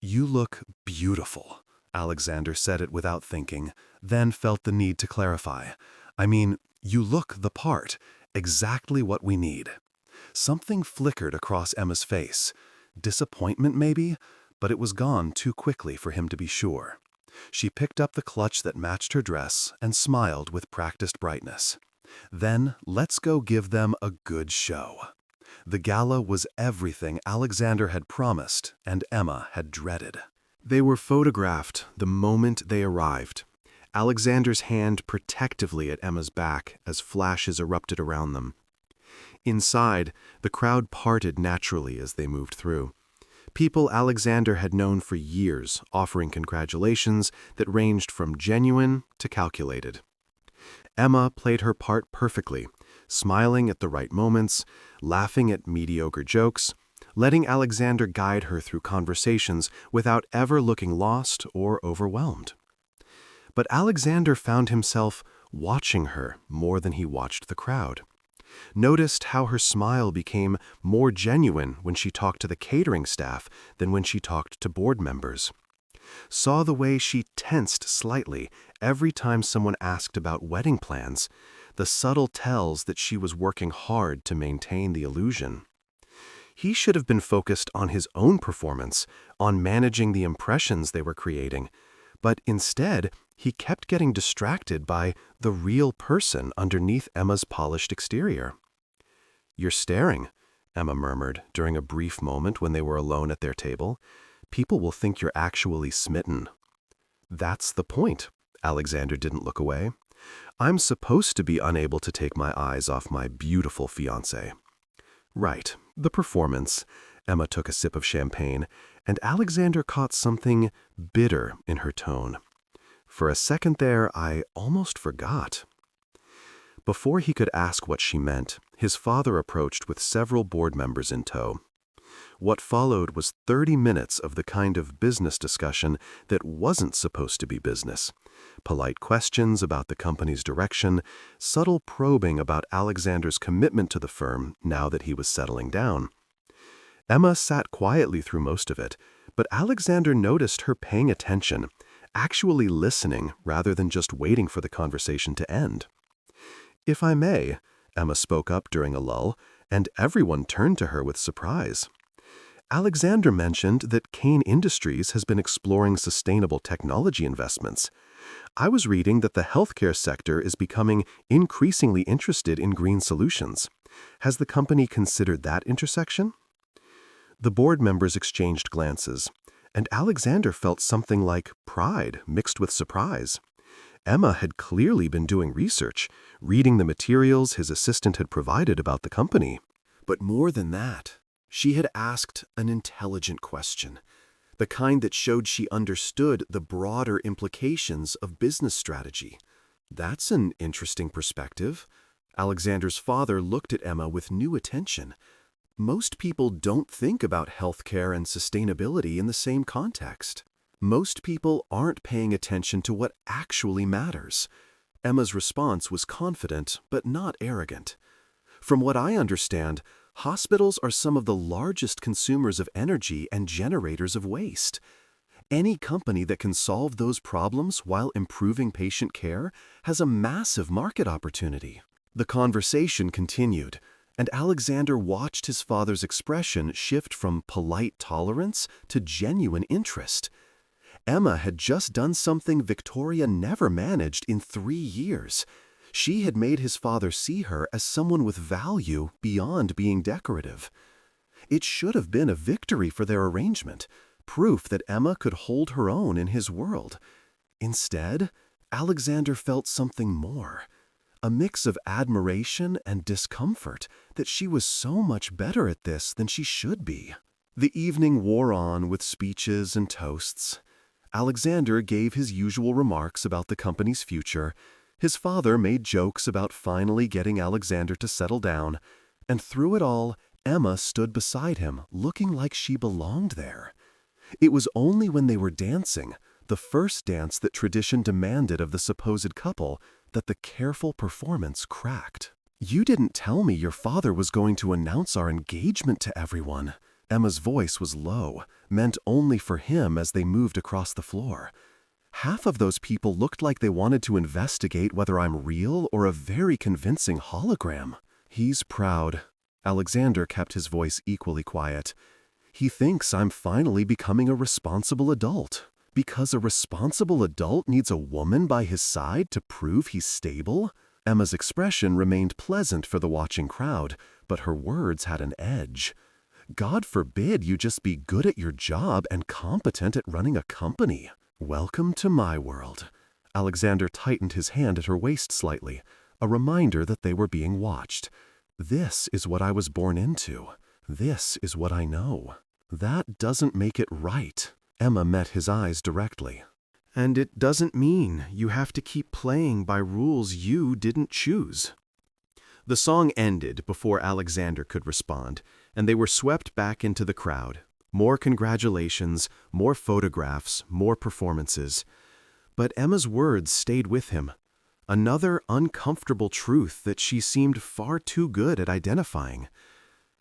"You look beautiful." Alexander said it without thinking, then felt the need to clarify. "I mean, you look the part, exactly what we need." Something flickered across Emma's face. Disappointment, maybe? But it was gone too quickly for him to be sure. She picked up the clutch that matched her dress and smiled with practiced brightness. "Then let's go give them a good show." The gala was everything Alexander had promised and Emma had dreaded. They were photographed the moment they arrived. Alexander's hand protectively at Emma's back as flashes erupted around them. Inside, the crowd parted naturally as they moved through. People Alexander had known for years, offering congratulations that ranged from genuine to calculated. Emma played her part perfectly, smiling at the right moments, laughing at mediocre jokes, letting Alexander guide her through conversations without ever looking lost or overwhelmed. But Alexander found himself watching her more than he watched the crowd. Noticed how her smile became more genuine when she talked to the catering staff than when she talked to board members. Saw the way she tensed slightly every time someone asked about wedding plans, the subtle tells that she was working hard to maintain the illusion. He should have been focused on his own performance, on managing the impressions they were creating, but instead, he kept getting distracted by the real person underneath Emma's polished exterior. "You're staring," Emma murmured during a brief moment when they were alone at their table. "People will think you're actually smitten." "That's the point." Alexander didn't look away. "I'm supposed to be unable to take my eyes off my beautiful fiancée." "Right, the performance." Emma took a sip of champagne, and Alexander caught something bitter in her tone. "For a second there, I almost forgot." Before he could ask what she meant, his father approached with several board members in tow. What followed was 30 minutes of the kind of business discussion that wasn't supposed to be business. Polite questions about the company's direction, subtle probing about Alexander's commitment to the firm now that he was settling down. Emma sat quietly through most of it, but Alexander noticed her paying attention, actually listening rather than just waiting for the conversation to end. "If I may," Emma spoke up during a lull, and everyone turned to her with surprise. "Alexander mentioned that Kane Industries has been exploring sustainable technology investments. I was reading that the healthcare sector is becoming increasingly interested in green solutions. Has the company considered that intersection?" The board members exchanged glances, and Alexander felt something like pride mixed with surprise. Emma had clearly been doing research, reading the materials his assistant had provided about the company. But more than that, she had asked an intelligent question, the kind that showed she understood the broader implications of business strategy. "That's an interesting perspective." Alexander's father looked at Emma with new attention. "Most people don't think about healthcare and sustainability in the same context. Most people aren't paying attention to what actually matters." Emma's response was confident, but not arrogant. "From what I understand, hospitals are some of the largest consumers of energy and generators of waste. Any company that can solve those problems while improving patient care has a massive market opportunity." The conversation continued, and Alexander watched his father's expression shift from polite tolerance to genuine interest. Emma had just done something Victoria never managed in 3 years. She had made his father see her as someone with value beyond being decorative. It should have been a victory for their arrangement, proof that Emma could hold her own in his world. Instead, Alexander felt something more, a mix of admiration and discomfort that she was so much better at this than she should be. The evening wore on with speeches and toasts. Alexander gave his usual remarks about the company's future. His father made jokes about finally getting Alexander to settle down, and through it all, Emma stood beside him, looking like she belonged there. It was only when they were dancing, the first dance that tradition demanded of the supposed couple, that the careful performance cracked. "You didn't tell me your father was going to announce our engagement to everyone." Emma's voice was low, meant only for him as they moved across the floor. "Half of those people looked like they wanted to investigate whether I'm real or a very convincing hologram." "He's proud." Alexander kept his voice equally quiet. "He thinks I'm finally becoming a responsible adult. Because a responsible adult needs a woman by his side to prove he's stable?" Emma's expression remained pleasant for the watching crowd, but her words had an edge. "God forbid you just be good at your job and competent at running a company. Welcome to my world." Alexander tightened his hand at her waist slightly, a reminder that they were being watched. "This is what I was born into. This is what I know. That doesn't make it right." Emma met his eyes directly. "And it doesn't mean you have to keep playing by rules you didn't choose." The song ended before Alexander could respond, and they were swept back into the crowd. More congratulations, more photographs, more performances. But Emma's words stayed with him. Another uncomfortable truth that she seemed far too good at identifying.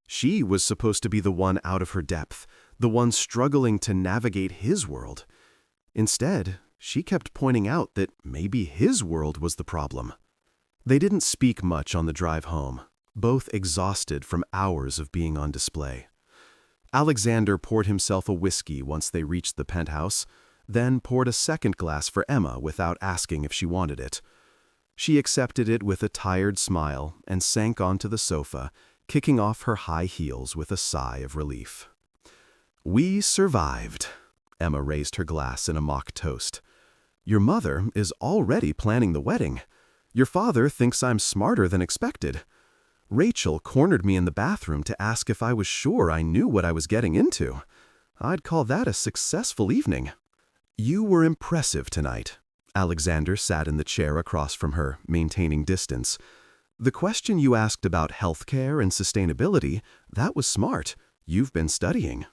She was supposed to be the one out of her depth, the one struggling to navigate his world. Instead, she kept pointing out that maybe his world was the problem. They didn't speak much on the drive home, both exhausted from hours of being on display. Alexander poured himself a whiskey once they reached the penthouse, then poured a second glass for Emma without asking if she wanted it. She accepted it with a tired smile and sank onto the sofa, kicking off her high heels with a sigh of relief. "We survived." Emma raised her glass in a mock toast. "Your mother is already planning the wedding. Your father thinks I'm smarter than expected. Rachel cornered me in the bathroom to ask if I was sure I knew what I was getting into. I'd call that a successful evening." "You were impressive tonight." Alexander sat in the chair across from her, maintaining distance. "The question you asked about healthcare and sustainability, that was smart. You've been studying."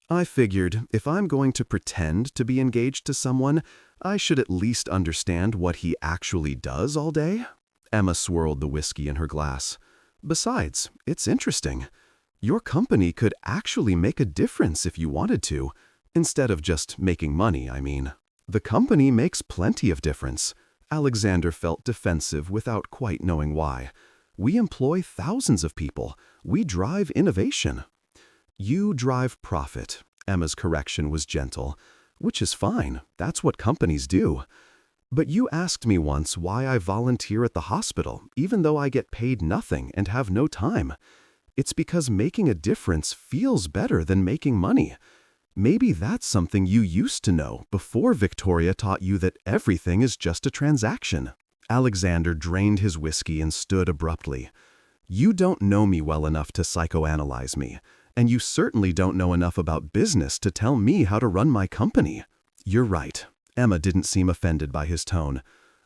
"I figured if I'm going to pretend to be engaged to someone, I should at least understand what he actually does all day." Emma swirled the whiskey in her glass. "Besides, it's interesting. Your company could actually make a difference if you wanted to, instead of just making money, I mean." "The company makes plenty of difference." Alexander felt defensive without quite knowing why. "We employ thousands of people. We drive innovation." "You drive profit." Emma's correction was gentle. "Which is fine. That's what companies do. But you asked me once why I volunteer at the hospital, even though I get paid nothing and have no time. It's because making a difference feels better than making money. Maybe that's something you used to know before Victoria taught you that everything is just a transaction." Alexander drained his whiskey and stood abruptly. "You don't know me well enough to psychoanalyze me, and you certainly don't know enough about business to tell me how to run my company." "You're right." Emma didn't seem offended by his tone.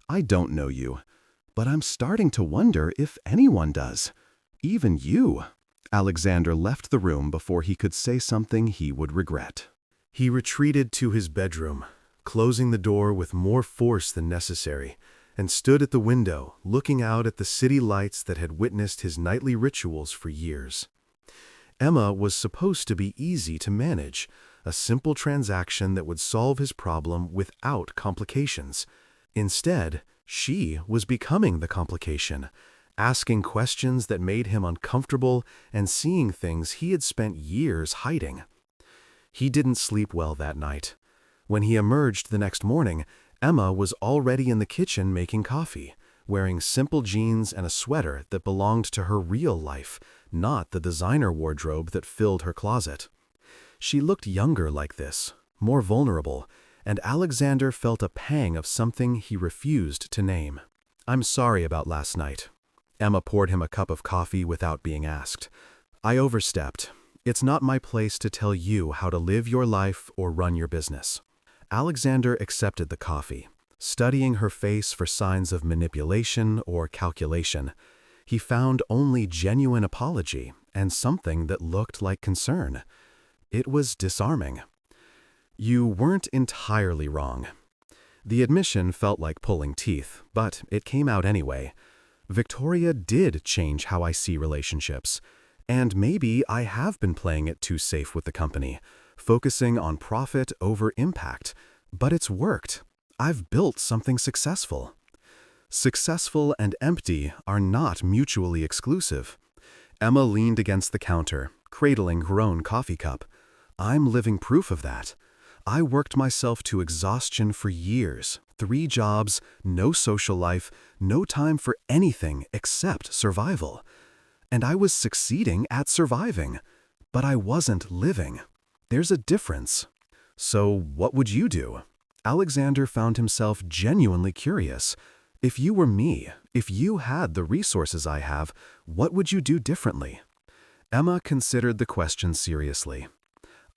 "I don't know you, but I'm starting to wonder if anyone does. Even you." Alexander left the room before he could say something he would regret. He retreated to his bedroom, closing the door with more force than necessary, and stood at the window, looking out at the city lights that had witnessed his nightly rituals for years. Emma was supposed to be easy to manage, a simple transaction that would solve his problem without complications. Instead, she was becoming the complication, asking questions that made him uncomfortable and seeing things he had spent years hiding. He didn't sleep well that night. When he emerged the next morning, Emma was already in the kitchen making coffee, wearing simple jeans and a sweater that belonged to her real life, not the designer wardrobe that filled her closet. She looked younger like this, more vulnerable, and Alexander felt a pang of something he refused to name. "I'm sorry about last night." Emma poured him a cup of coffee without being asked. "I overstepped. It's not my place to tell you how to live your life or run your business." Alexander accepted the coffee, studying her face for signs of manipulation or calculation. He found only genuine apology and something that looked like concern. It was disarming. "You weren't entirely wrong." The admission felt like pulling teeth, but it came out anyway. "Victoria did change how I see relationships. And maybe I have been playing it too safe with the company, focusing on profit over impact. But it's worked. I've built something successful." Successful and empty are not mutually exclusive. Emma leaned against the counter, cradling her own coffee cup. "I'm living proof of that. I worked myself to exhaustion for years, 3 jobs, no social life, no time for anything except survival. And I was succeeding at surviving, but I wasn't living. There's a difference." "So what would you do?" Alexander found himself genuinely curious. "If you were me, if you had the resources I have, what would you do differently?" Emma considered the question seriously.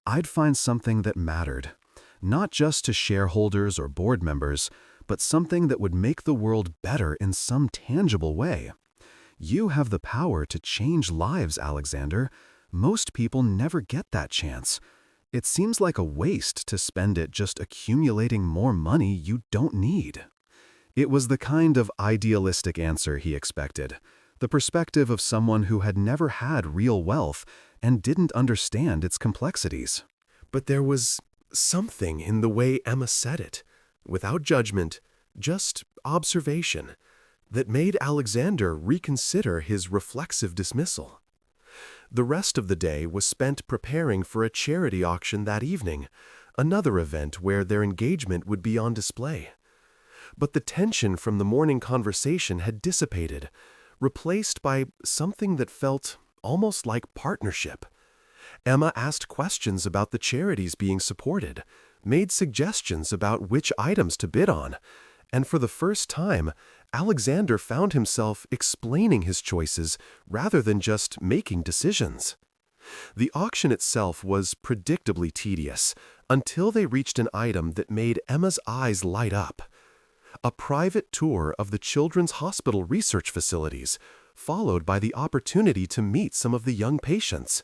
"I'd find something that mattered. Not just to shareholders or board members, but something that would make the world better in some tangible way. You have the power to change lives, Alexander. Most people never get that chance. It seems like a waste to spend it just accumulating more money you don't need." It was the kind of idealistic answer he expected, the perspective of someone who had never had real wealth and didn't understand its complexities. But there was something in the way Emma said it, without judgment, just observation, that made Alexander reconsider his reflexive dismissal. The rest of the day was spent preparing for a charity auction that evening, another event where their engagement would be on display. But the tension from the morning conversation had dissipated, replaced by something that felt almost like partnership. Emma asked questions about the charities being supported, made suggestions about which items to bid on, and for the first time, Alexander found himself explaining his choices rather than just making decisions. The auction itself was predictably tedious until they reached an item that made Emma's eyes light up. A private tour of the Children's Hospital research facilities, followed by the opportunity to meet some of the young patients.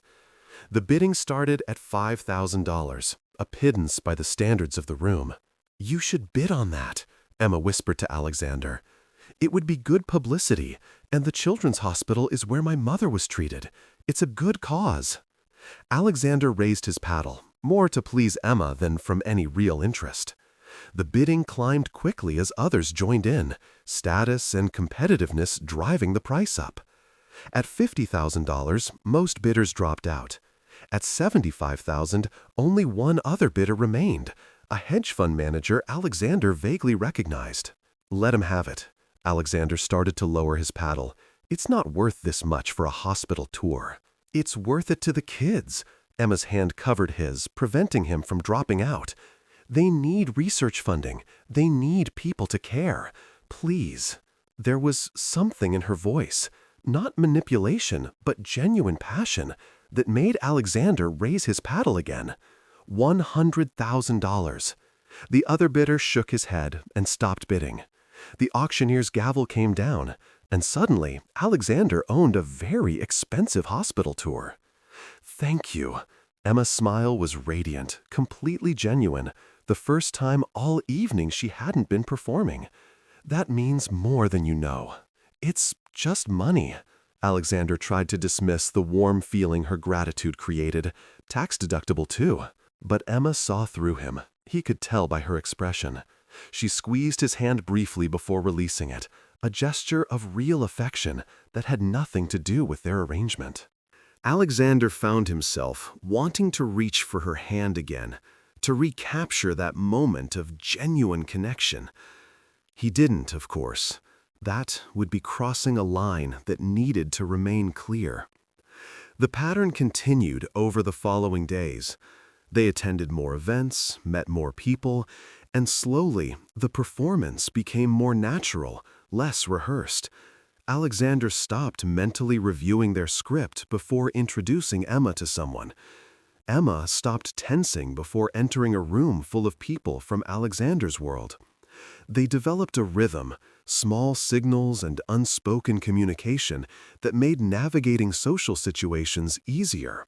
The bidding started at $5,000, a pittance by the standards of the room. "You should bid on that," Emma whispered to Alexander. "It would be good publicity, and the Children's Hospital is where my mother was treated. It's a good cause." Alexander raised his paddle, more to please Emma than from any real interest. The bidding climbed quickly as others joined in, status and competitiveness driving the price up. At $50,000, most bidders dropped out. At $75,000, only one other bidder remained, a hedge fund manager Alexander vaguely recognized. "Let him have it." Alexander started to lower his paddle. "It's not worth this much for a hospital tour." "It's worth it to the kids." Emma's hand covered his, preventing him from dropping out. "They need research funding. They need people to care. Please." There was something in her voice, not manipulation, but genuine passion, that made Alexander raise his paddle again. $100,000. The other bidder shook his head and stopped bidding. The auctioneer's gavel came down, and suddenly Alexander owned a very expensive hospital tour. "Thank you." Emma's smile was radiant, completely genuine, the first time all evening she hadn't been performing. "That means more than you know. It's just money." Alexander tried to dismiss the warm feeling her gratitude created, tax-deductible too. But Emma saw through him. He could tell by her expression. She squeezed his hand briefly before releasing it, a gesture of real affection that had nothing to do with their arrangement. Alexander found himself wanting to reach for her hand again, to recapture that moment of genuine connection. He didn't, of course. That would be crossing a line that needed to remain clear. The pattern continued over the following days. They attended more events, met more people, and slowly the performance became more natural, less rehearsed. Alexander stopped mentally reviewing their script before introducing Emma to someone. Emma stopped tensing before entering a room full of people from Alexander's world. They developed a rhythm, small signals and unspoken communication that made navigating social situations easier.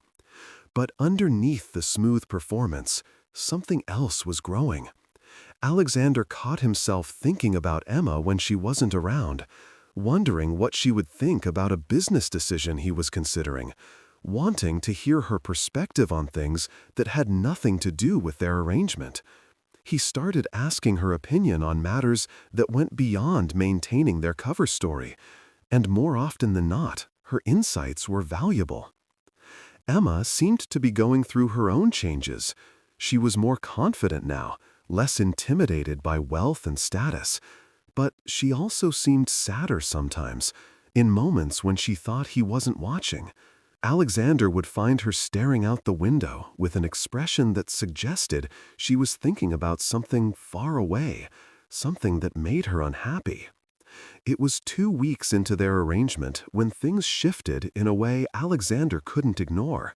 But underneath the smooth performance, something else was growing. Alexander caught himself thinking about Emma when she wasn't around, wondering what she would think about a business decision he was considering, wanting to hear her perspective on things that had nothing to do with their arrangement. He started asking her opinion on matters that went beyond maintaining their cover story, and more often than not, her insights were valuable. Emma seemed to be going through her own changes. She was more confident now, less intimidated by wealth and status, but she also seemed sadder sometimes, in moments when she thought he wasn't watching. Alexander would find her staring out the window with an expression that suggested she was thinking about something far away, something that made her unhappy. It was 2 weeks into their arrangement when things shifted in a way Alexander couldn't ignore.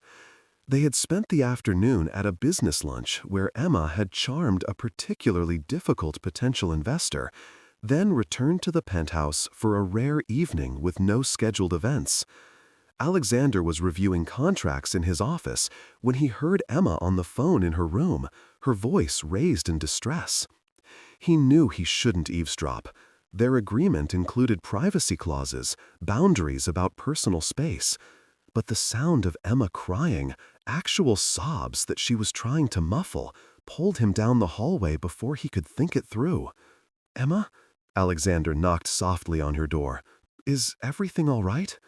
They had spent the afternoon at a business lunch where Emma had charmed a particularly difficult potential investor, then returned to the penthouse for a rare evening with no scheduled events. Alexander was reviewing contracts in his office when he heard Emma on the phone in her room, her voice raised in distress. He knew he shouldn't eavesdrop. Their agreement included privacy clauses, boundaries about personal space. But the sound of Emma crying, actual sobs that she was trying to muffle, pulled him down the hallway before he could think it through. "Emma?" Alexander knocked softly on her door. "Is everything all right?"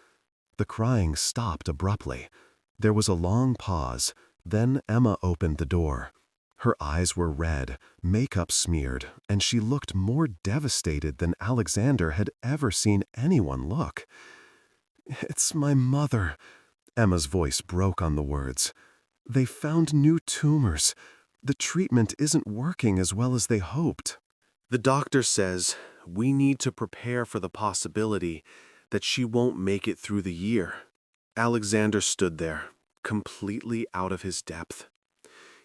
The crying stopped abruptly. There was a long pause. Then Emma opened the door. Her eyes were red, makeup smeared, and she looked more devastated than Alexander had ever seen anyone look. "It's my mother." Emma's voice broke on the words. "They found new tumors. The treatment isn't working as well as they hoped." "The doctor says we need to prepare for the possibility that she won't make it through the year." Alexander stood there, completely out of his depth.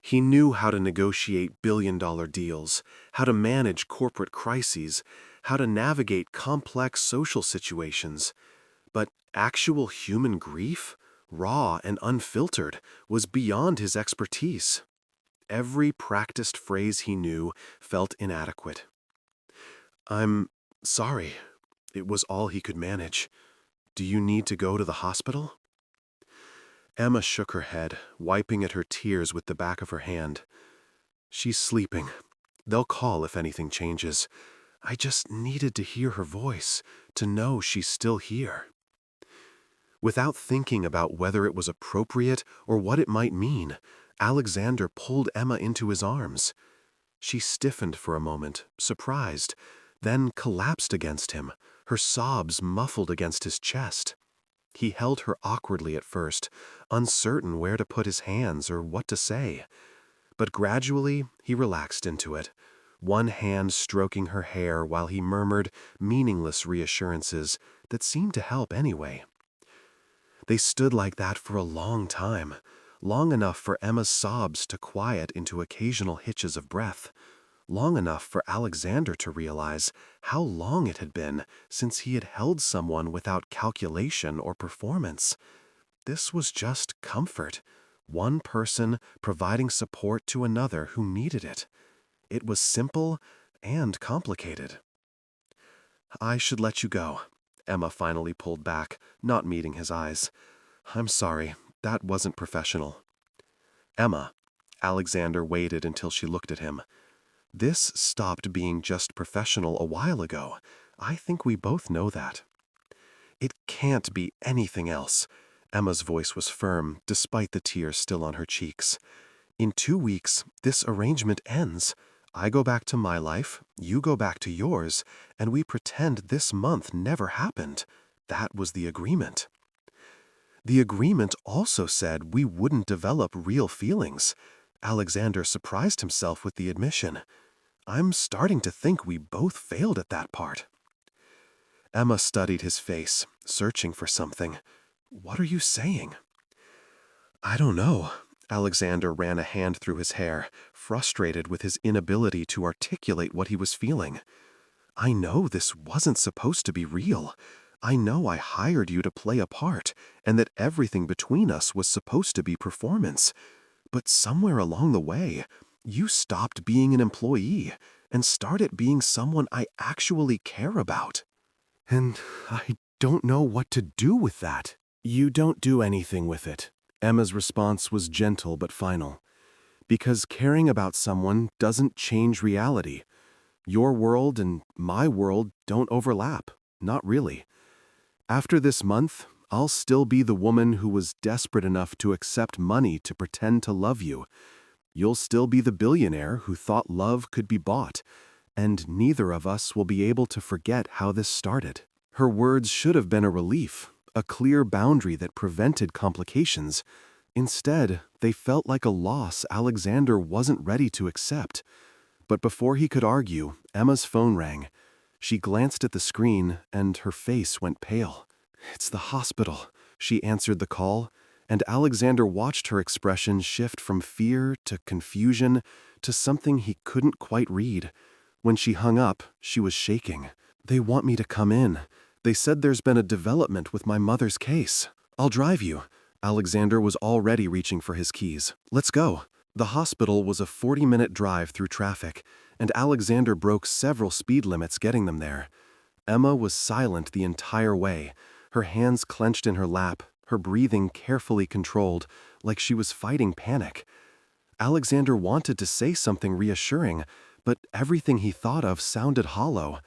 He knew how to negotiate billion-dollar deals, how to manage corporate crises, how to navigate complex social situations. But actual human grief, raw and unfiltered, was beyond his expertise. Every practiced phrase he knew felt inadequate. "I'm sorry." It was all he could manage. "Do you need to go to the hospital?" Emma shook her head, wiping at her tears with the back of her hand. "She's sleeping. They'll call if anything changes. I just needed to hear her voice, to know she's still here." Without thinking about whether it was appropriate or what it might mean, Alexander pulled Emma into his arms. She stiffened for a moment, surprised, then collapsed against him, her sobs muffled against his chest. He held her awkwardly at first, uncertain where to put his hands or what to say. But gradually he relaxed into it, one hand stroking her hair while he murmured meaningless reassurances that seemed to help anyway. They stood like that for a long time, long enough for Emma's sobs to quiet into occasional hitches of breath, long enough for Alexander to realize how long it had been since he had held someone without calculation or performance. This was just comfort, one person providing support to another who needed it. It was simple and complicated. "I should let you go." Emma finally pulled back, not meeting his eyes. "I'm sorry, that wasn't professional." "Emma." Alexander waited until she looked at him. "This stopped being just professional a while ago. I think we both know that." "It can't be anything else." Emma's voice was firm, despite the tears still on her cheeks. In 2 weeks, this arrangement ends. I go back to my life, you go back to yours, and we pretend this month never happened. That was the agreement. The agreement also said we wouldn't develop real feelings. Alexander surprised himself with the admission. I'm starting to think we both failed at that part. Emma studied his face, searching for something. What are you saying? I don't know. Alexander ran a hand through his hair, frustrated with his inability to articulate what he was feeling. I know this wasn't supposed to be real. I know I hired you to play a part, and that everything between us was supposed to be performance. But somewhere along the way, you stopped being an employee and started being someone I actually care about. And I don't know what to do with that. You don't do anything with it. Emma's response was gentle but final. Because caring about someone doesn't change reality. Your world and my world don't overlap. Not really. After this month, I'll still be the woman who was desperate enough to accept money to pretend to love you. You'll still be the billionaire who thought love could be bought, and neither of us will be able to forget how this started. Her words should have been a relief, a clear boundary that prevented complications. Instead, they felt like a loss Alexander wasn't ready to accept. But before he could argue, Emma's phone rang. She glanced at the screen, and her face went pale. It's the hospital. She answered the call, and Alexander watched her expression shift from fear to confusion to something he couldn't quite read. When she hung up, she was shaking. They want me to come in. They said there's been a development with my mother's case. I'll drive you. Alexander was already reaching for his keys. Let's go. The hospital was a 40-minute drive through traffic, and Alexander broke several speed limits getting them there. Emma was silent the entire way, her hands clenched in her lap, her breathing carefully controlled, like she was fighting panic. Alexander wanted to say something reassuring, but everything he thought of sounded hollow.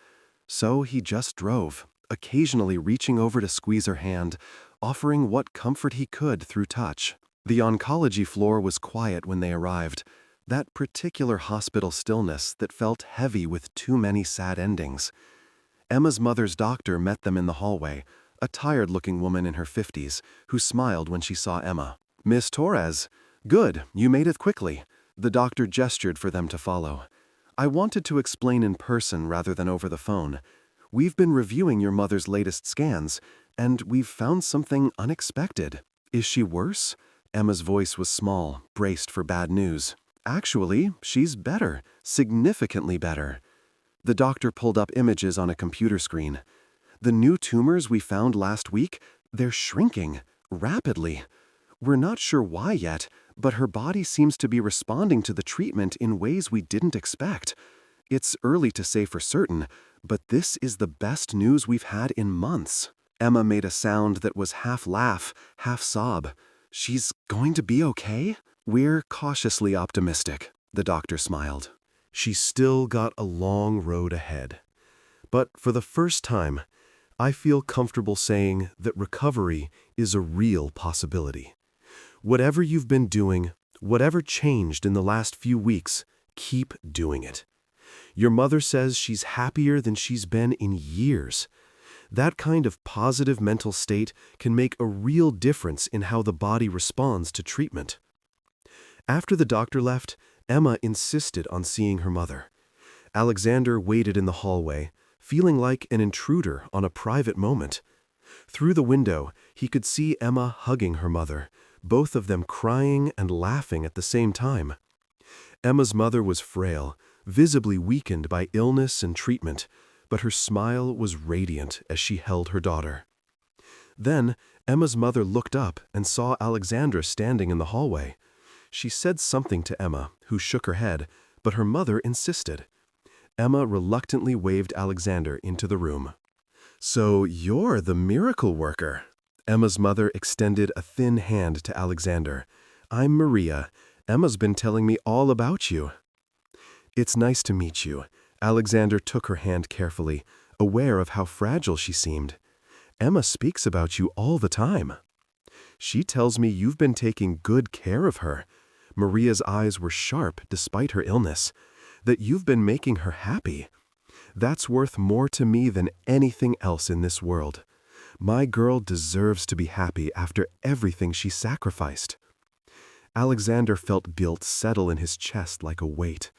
So he just drove, occasionally reaching over to squeeze her hand, offering what comfort he could through touch. The oncology floor was quiet when they arrived, that particular hospital stillness that felt heavy with too many sad endings. Emma's mother's doctor met them in the hallway, a tired-looking woman in her 50s, who smiled when she saw Emma. Miss Torres, good, you made it quickly. The doctor gestured for them to follow. I wanted to explain in person rather than over the phone. We've been reviewing your mother's latest scans, and we've found something unexpected. Is she worse? Emma's voice was small, braced for bad news. Actually, she's better, significantly better. The doctor pulled up images on a computer screen. The new tumors we found last week, they're shrinking, rapidly. We're not sure why yet, but her body seems to be responding to the treatment in ways we didn't expect. It's early to say for certain, but this is the best news we've had in months. Emma made a sound that was half laugh, half sob. She's going to be okay? We're cautiously optimistic, the doctor smiled. She's still got a long road ahead. But for the first time, I feel comfortable saying that recovery is a real possibility. Whatever you've been doing, whatever changed in the last few weeks, keep doing it. Your mother says she's happier than she's been in years. That kind of positive mental state can make a real difference in how the body responds to treatment. After the doctor left, Emma insisted on seeing her mother. Alexander waited in the hallway, feeling like an intruder on a private moment. Through the window, he could see Emma hugging her mother, both of them crying and laughing at the same time. Emma's mother was frail, visibly weakened by illness and treatment, but her smile was radiant as she held her daughter. Then, Emma's mother looked up and saw Alexandra standing in the hallway. She said something to Emma, who shook her head, but her mother insisted. Emma reluctantly waved Alexander into the room. So you're the miracle worker. Emma's mother extended a thin hand to Alexander. I'm Maria. Emma's been telling me all about you. It's nice to meet you. Alexander took her hand carefully, aware of how fragile she seemed. Emma speaks about you all the time. She tells me you've been taking good care of her. Maria's eyes were sharp despite her illness. That you've been making her happy. That's worth more to me than anything else in this world. My girl deserves to be happy after everything she sacrificed. Alexander felt guilt settle in his chest like a weight.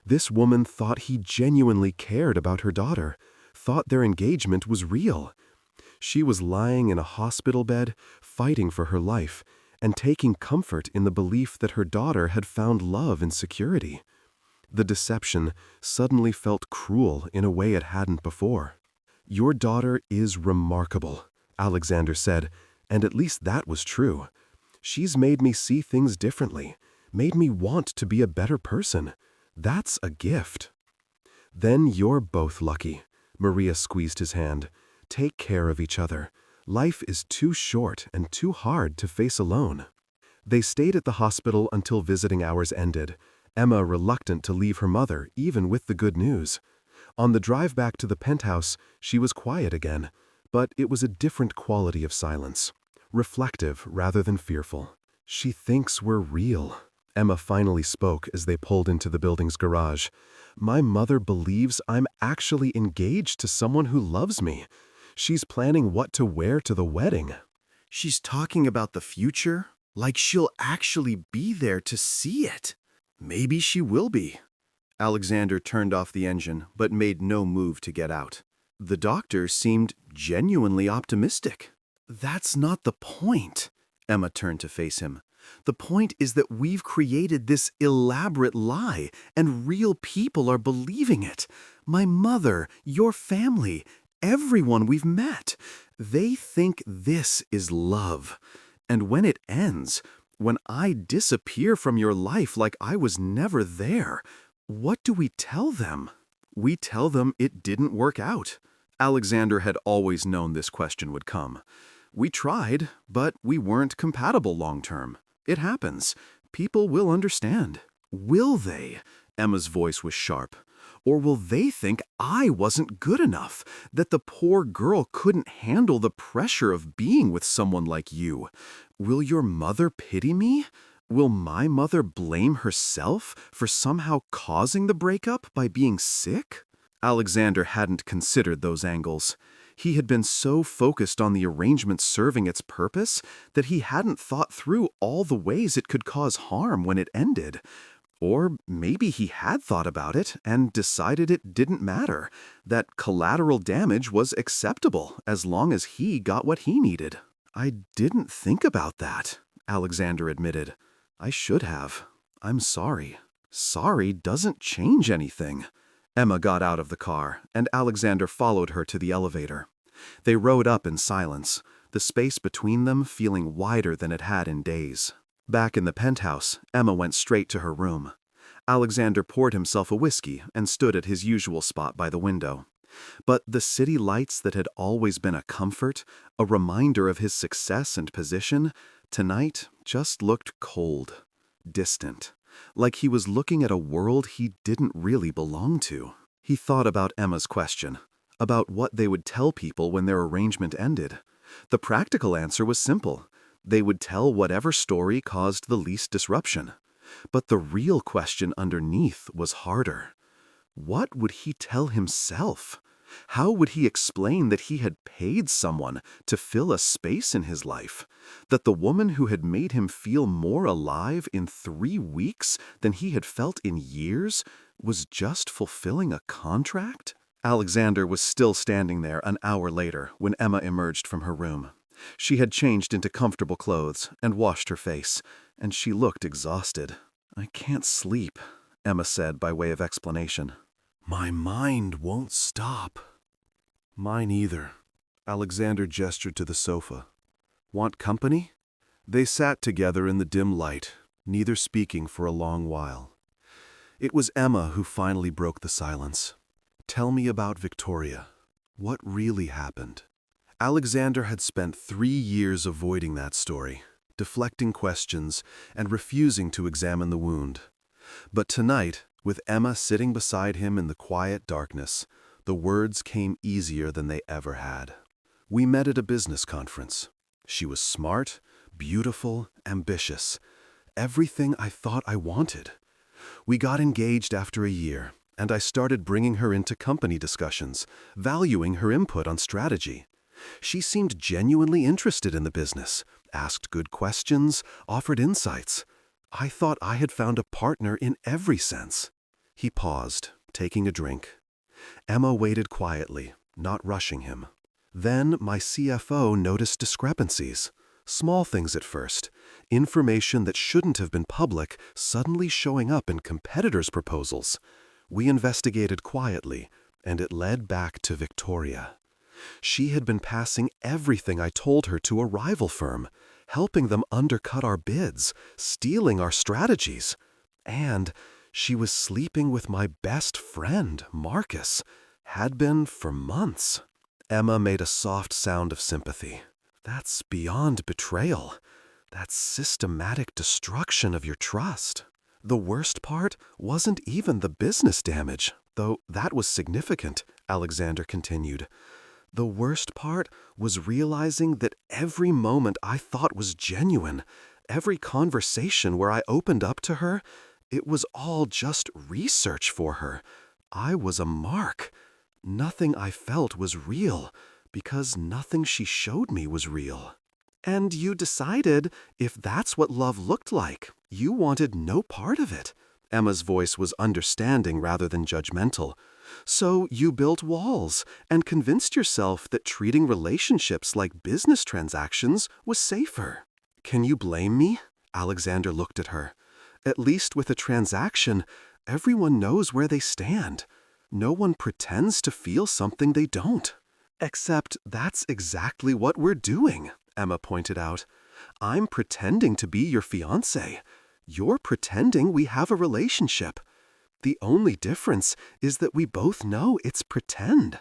This woman thought he genuinely cared about her daughter, thought their engagement was real. She was lying in a hospital bed, fighting for her life, and taking comfort in the belief that her daughter had found love and security. The deception suddenly felt cruel in a way it hadn't before. "Your daughter is remarkable," Alexander said, and at least that was true. "She's made me see things differently, made me want to be a better person. That's a gift." "Then you're both lucky." Maria squeezed his hand. "Take care of each other. Life is too short and too hard to face alone." They stayed at the hospital until visiting hours ended, Emma reluctant to leave her mother even with the good news. On the drive back to the penthouse, she was quiet again, but it was a different quality of silence, reflective rather than fearful. "She thinks we're real," Emma finally spoke as they pulled into the building's garage. "My mother believes I'm actually engaged to someone who loves me. She's planning what to wear to the wedding." "She's talking about the future, like she'll actually be there to see it." "Maybe she will be." Alexander turned off the engine, but made no move to get out. The doctor seemed genuinely optimistic. "That's not the point." Emma turned to face him. "The point is that we've created this elaborate lie, and real people are believing it. My mother, your family, everyone we've met. They think this is love. And when it ends, when I disappear from your life like I was never there, what do we tell them?" "We tell them it didn't work out." Alexander had always known this question would come. "We tried, but we weren't compatible long-term. It happens. People will understand." "Will they?" Emma's voice was sharp. "Or will they think I wasn't good enough, that the poor girl couldn't handle the pressure of being with someone like you? Will your mother pity me? Will my mother blame herself for somehow causing the breakup by being sick?" Alexander hadn't considered those angles. He had been so focused on the arrangement serving its purpose that he hadn't thought through all the ways it could cause harm when it ended. Or maybe he had thought about it and decided it didn't matter, that collateral damage was acceptable as long as he got what he needed. "I didn't think about that," Alexander admitted. "I should have. I'm sorry." "Sorry doesn't change anything." Emma got out of the car, and Alexander followed her to the elevator. They rode up in silence, the space between them feeling wider than it had in days. Back in the penthouse, Emma went straight to her room. Alexander poured himself a whiskey and stood at his usual spot by the window. But the city lights that had always been a comfort, a reminder of his success and position, tonight just looked cold, distant, like he was looking at a world he didn't really belong to. He thought about Emma's question, about what they would tell people when their arrangement ended. The practical answer was simple. They would tell whatever story caused the least disruption. But the real question underneath was harder. What would he tell himself? How would he explain that he had paid someone to fill a space in his life? That the woman who had made him feel more alive in 3 weeks than he had felt in years was just fulfilling a contract? Alexander was still standing there an hour later when Emma emerged from her room. She had changed into comfortable clothes and washed her face, and she looked exhausted. "I can't sleep," Emma said by way of explanation. "My mind won't stop." "Mine either." Alexander gestured to the sofa. "Want company?" They sat together in the dim light, neither speaking for a long while. It was Emma who finally broke the silence. "Tell me about Victoria. What really happened?" Alexander had spent 3 years avoiding that story, deflecting questions and refusing to examine the wound. But tonight, with Emma sitting beside him in the quiet darkness, the words came easier than they ever had. "We met at a business conference. She was smart, beautiful, ambitious. everything I thought I wanted. We got engaged after a year, and I started bringing her into company discussions, valuing her input on strategy. She seemed genuinely interested in the business, asked good questions, offered insights. I thought I had found a partner in every sense. He paused, taking a drink. Emma waited quietly, not rushing him. Then my CFO noticed discrepancies. Small things at first. Information that shouldn't have been public suddenly showing up in competitors' proposals. We investigated quietly, and it led back to Victoria. She had been passing everything I told her to a rival firm, helping them undercut our bids, stealing our strategies. And she was sleeping with my best friend, Marcus. Had been for months. Emma made a soft sound of sympathy. That's beyond betrayal. That's systematic destruction of your trust. The worst part wasn't even the business damage, though that was significant, Alexander continued. The worst part was realizing that every moment I thought was genuine, every conversation where I opened up to her, it was all just research for her. I was a mark. Nothing I felt was real, because nothing she showed me was real. And you decided, if that's what love looked like, you wanted no part of it. Emma's voice was understanding rather than judgmental. So you built walls and convinced yourself that treating relationships like business transactions was safer. Can you blame me? Alexander looked at her. At least with a transaction, everyone knows where they stand. No one pretends to feel something they don't. Except that's exactly what we're doing, Emma pointed out. I'm pretending to be your fiancé. You're pretending we have a relationship. The only difference is that we both know it's pretend.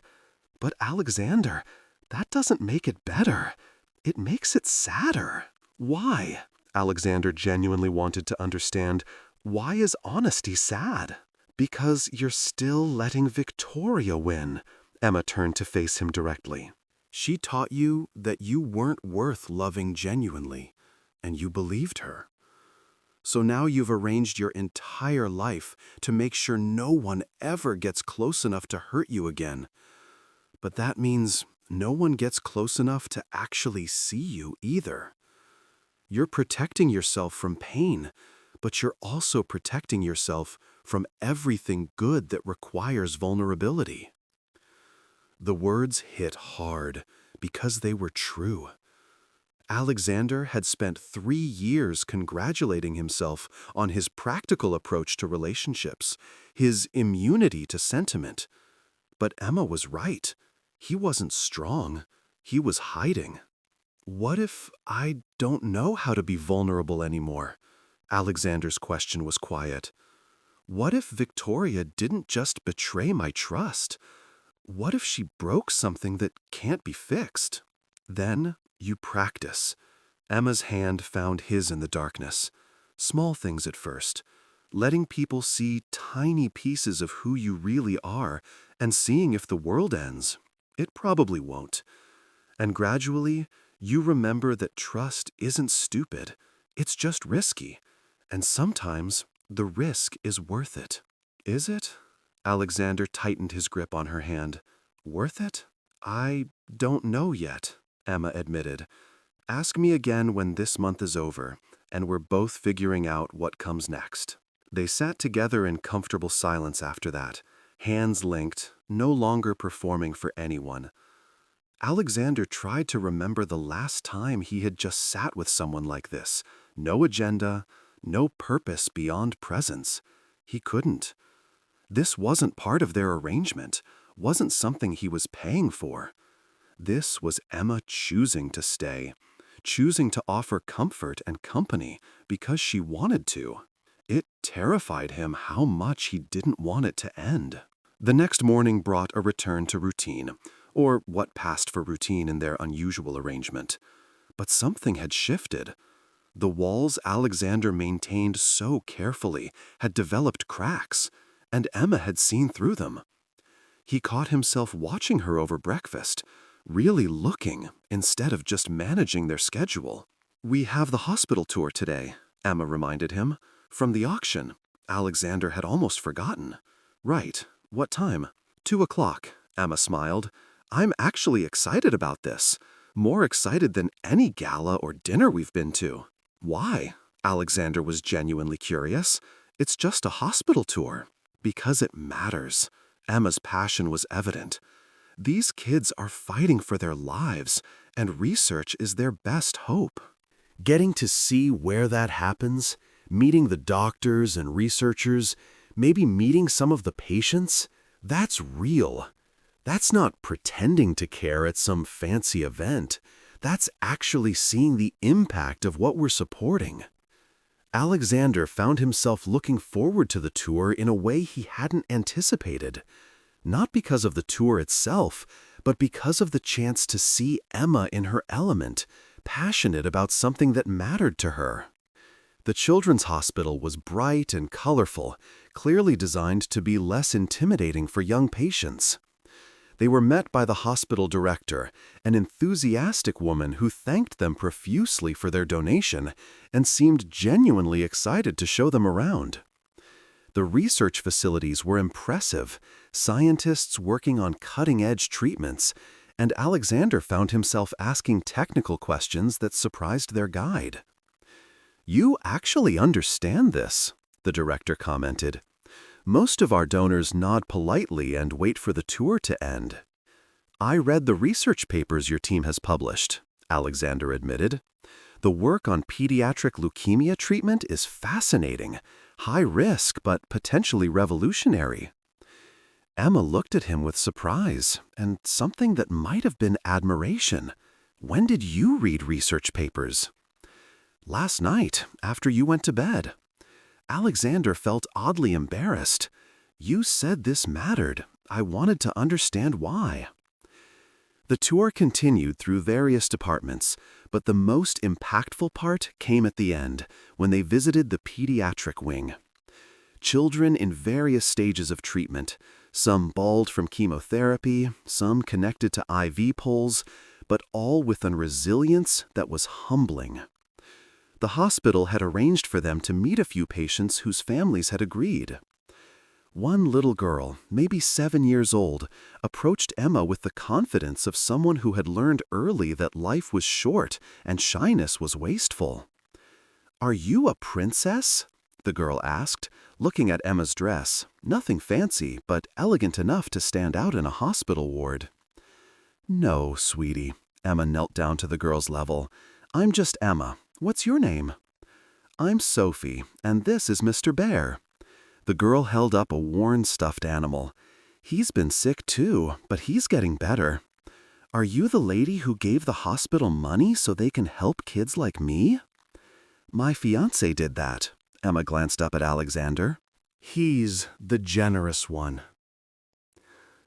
But Alexander, that doesn't make it better. It makes it sadder. Why? Alexander genuinely wanted to understand. Why is honesty sad? Because you're still letting Victoria win. Emma turned to face him directly. She taught you that you weren't worth loving genuinely, and you believed her. So now you've arranged your entire life to make sure no one ever gets close enough to hurt you again. But that means no one gets close enough to actually see you either. You're protecting yourself from pain, but you're also protecting yourself from everything good that requires vulnerability. The words hit hard because they were true. Alexander had spent 3 years congratulating himself on his practical approach to relationships, his immunity to sentiment. But Emma was right. He wasn't strong. He was hiding. What if I don't know how to be vulnerable anymore? Alexander's question was quiet. What if Victoria didn't just betray my trust? What if she broke something that can't be fixed? Then you practice. Emma's hand found his in the darkness. Small things at first. Letting people see tiny pieces of who you really are and seeing if the world ends. It probably won't. And gradually, you remember that trust isn't stupid. It's just risky. And sometimes the risk is worth it. Is it? Alexander tightened his grip on her hand. Worth it? I don't know yet, Emma admitted. Ask me again when this month is over, and we're both figuring out what comes next. They sat together in comfortable silence after that, hands linked, no longer performing for anyone. Alexander tried to remember the last time he had just sat with someone like this. No agenda, no purpose beyond presence. He couldn't. This wasn't part of their arrangement, wasn't something he was paying for. This was Emma choosing to stay, choosing to offer comfort and company because she wanted to. It terrified him how much he didn't want it to end. The next morning brought a return to routine, or what passed for routine in their unusual arrangement. But something had shifted. The walls Alexander maintained so carefully had developed cracks, and Emma had seen through them. He caught himself watching her over breakfast, really looking instead of just managing their schedule. We have the hospital tour today, Emma reminded him. From the auction. Alexander had almost forgotten. Right. What time? 2 o'clock, Emma smiled. I'm actually excited about this. More excited than any gala or dinner we've been to. Why? Alexander was genuinely curious. It's just a hospital tour. Because it matters. Emma's passion was evident. These kids are fighting for their lives, and research is their best hope. Getting to see where that happens, meeting the doctors and researchers, maybe meeting some of the patients, that's real. That's not pretending to care at some fancy event. That's actually seeing the impact of what we're supporting. Alexander found himself looking forward to the tour in a way he hadn't anticipated. Not because of the tour itself, but because of the chance to see Emma in her element, passionate about something that mattered to her. The children's hospital was bright and colorful, clearly designed to be less intimidating for young patients. They were met by the hospital director, an enthusiastic woman who thanked them profusely for their donation and seemed genuinely excited to show them around. The research facilities were impressive, scientists working on cutting-edge treatments, and Alexander found himself asking technical questions that surprised their guide. "You actually understand this," the director commented. "Most of our donors nod politely and wait for the tour to end." "I read the research papers your team has published," Alexander admitted. "The work on pediatric leukemia treatment is fascinating, high risk but potentially revolutionary." Emma looked at him with surprise and something that might have been admiration. "When did you read research papers?" "Last night, after you went to bed." Alexander felt oddly embarrassed. "You said this mattered. I wanted to understand why." The tour continued through various departments, but the most impactful part came at the end, when they visited the pediatric wing. Children in various stages of treatment, some bald from chemotherapy, some connected to IV poles, but all with a resilience that was humbling. The hospital had arranged for them to meet a few patients whose families had agreed. One little girl, maybe 7 years old, approached Emma with the confidence of someone who had learned early that life was short and shyness was wasteful. "Are you a princess?" the girl asked, looking at Emma's dress, nothing fancy, but elegant enough to stand out in a hospital ward. "No, sweetie." Emma knelt down to the girl's level. "I'm just Emma. What's your name?" "I'm Sophie, and this is Mr. Bear." The girl held up a worn stuffed animal. "He's been sick too, but he's getting better." "Are you the lady who gave the hospital money so they can help kids like me?" "My fiancé did that." Emma glanced up at Alexander. "He's the generous one."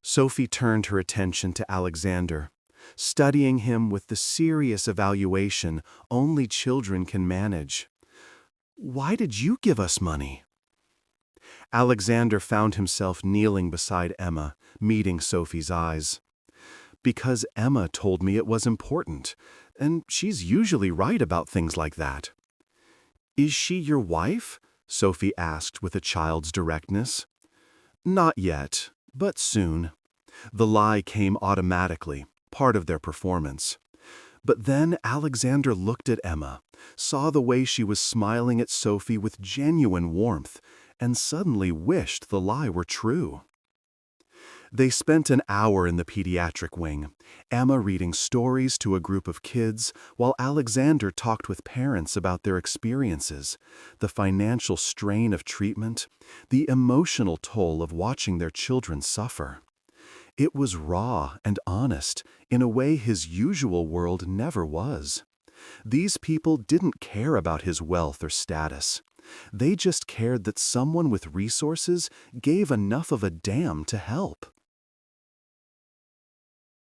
Sophie turned her attention to Alexander, studying him with the serious evaluation only children can manage. "Why did you give us money?" Alexander found himself kneeling beside Emma, meeting Sophie's eyes. "Because Emma told me it was important, and she's usually right about things like that." "Is she your wife?" Sophie asked with a child's directness. "Not yet, but soon." The lie came automatically, part of their performance. But then Alexander looked at Emma, saw the way she was smiling at Sophie with genuine warmth, and suddenly wished the lie were true. They spent an hour in the pediatric wing, Emma reading stories to a group of kids, while Alexander talked with parents about their experiences, the financial strain of treatment, the emotional toll of watching their children suffer. It was raw and honest in a way his usual world never was. These people didn't care about his wealth or status. They just cared that someone with resources gave enough of a damn to help.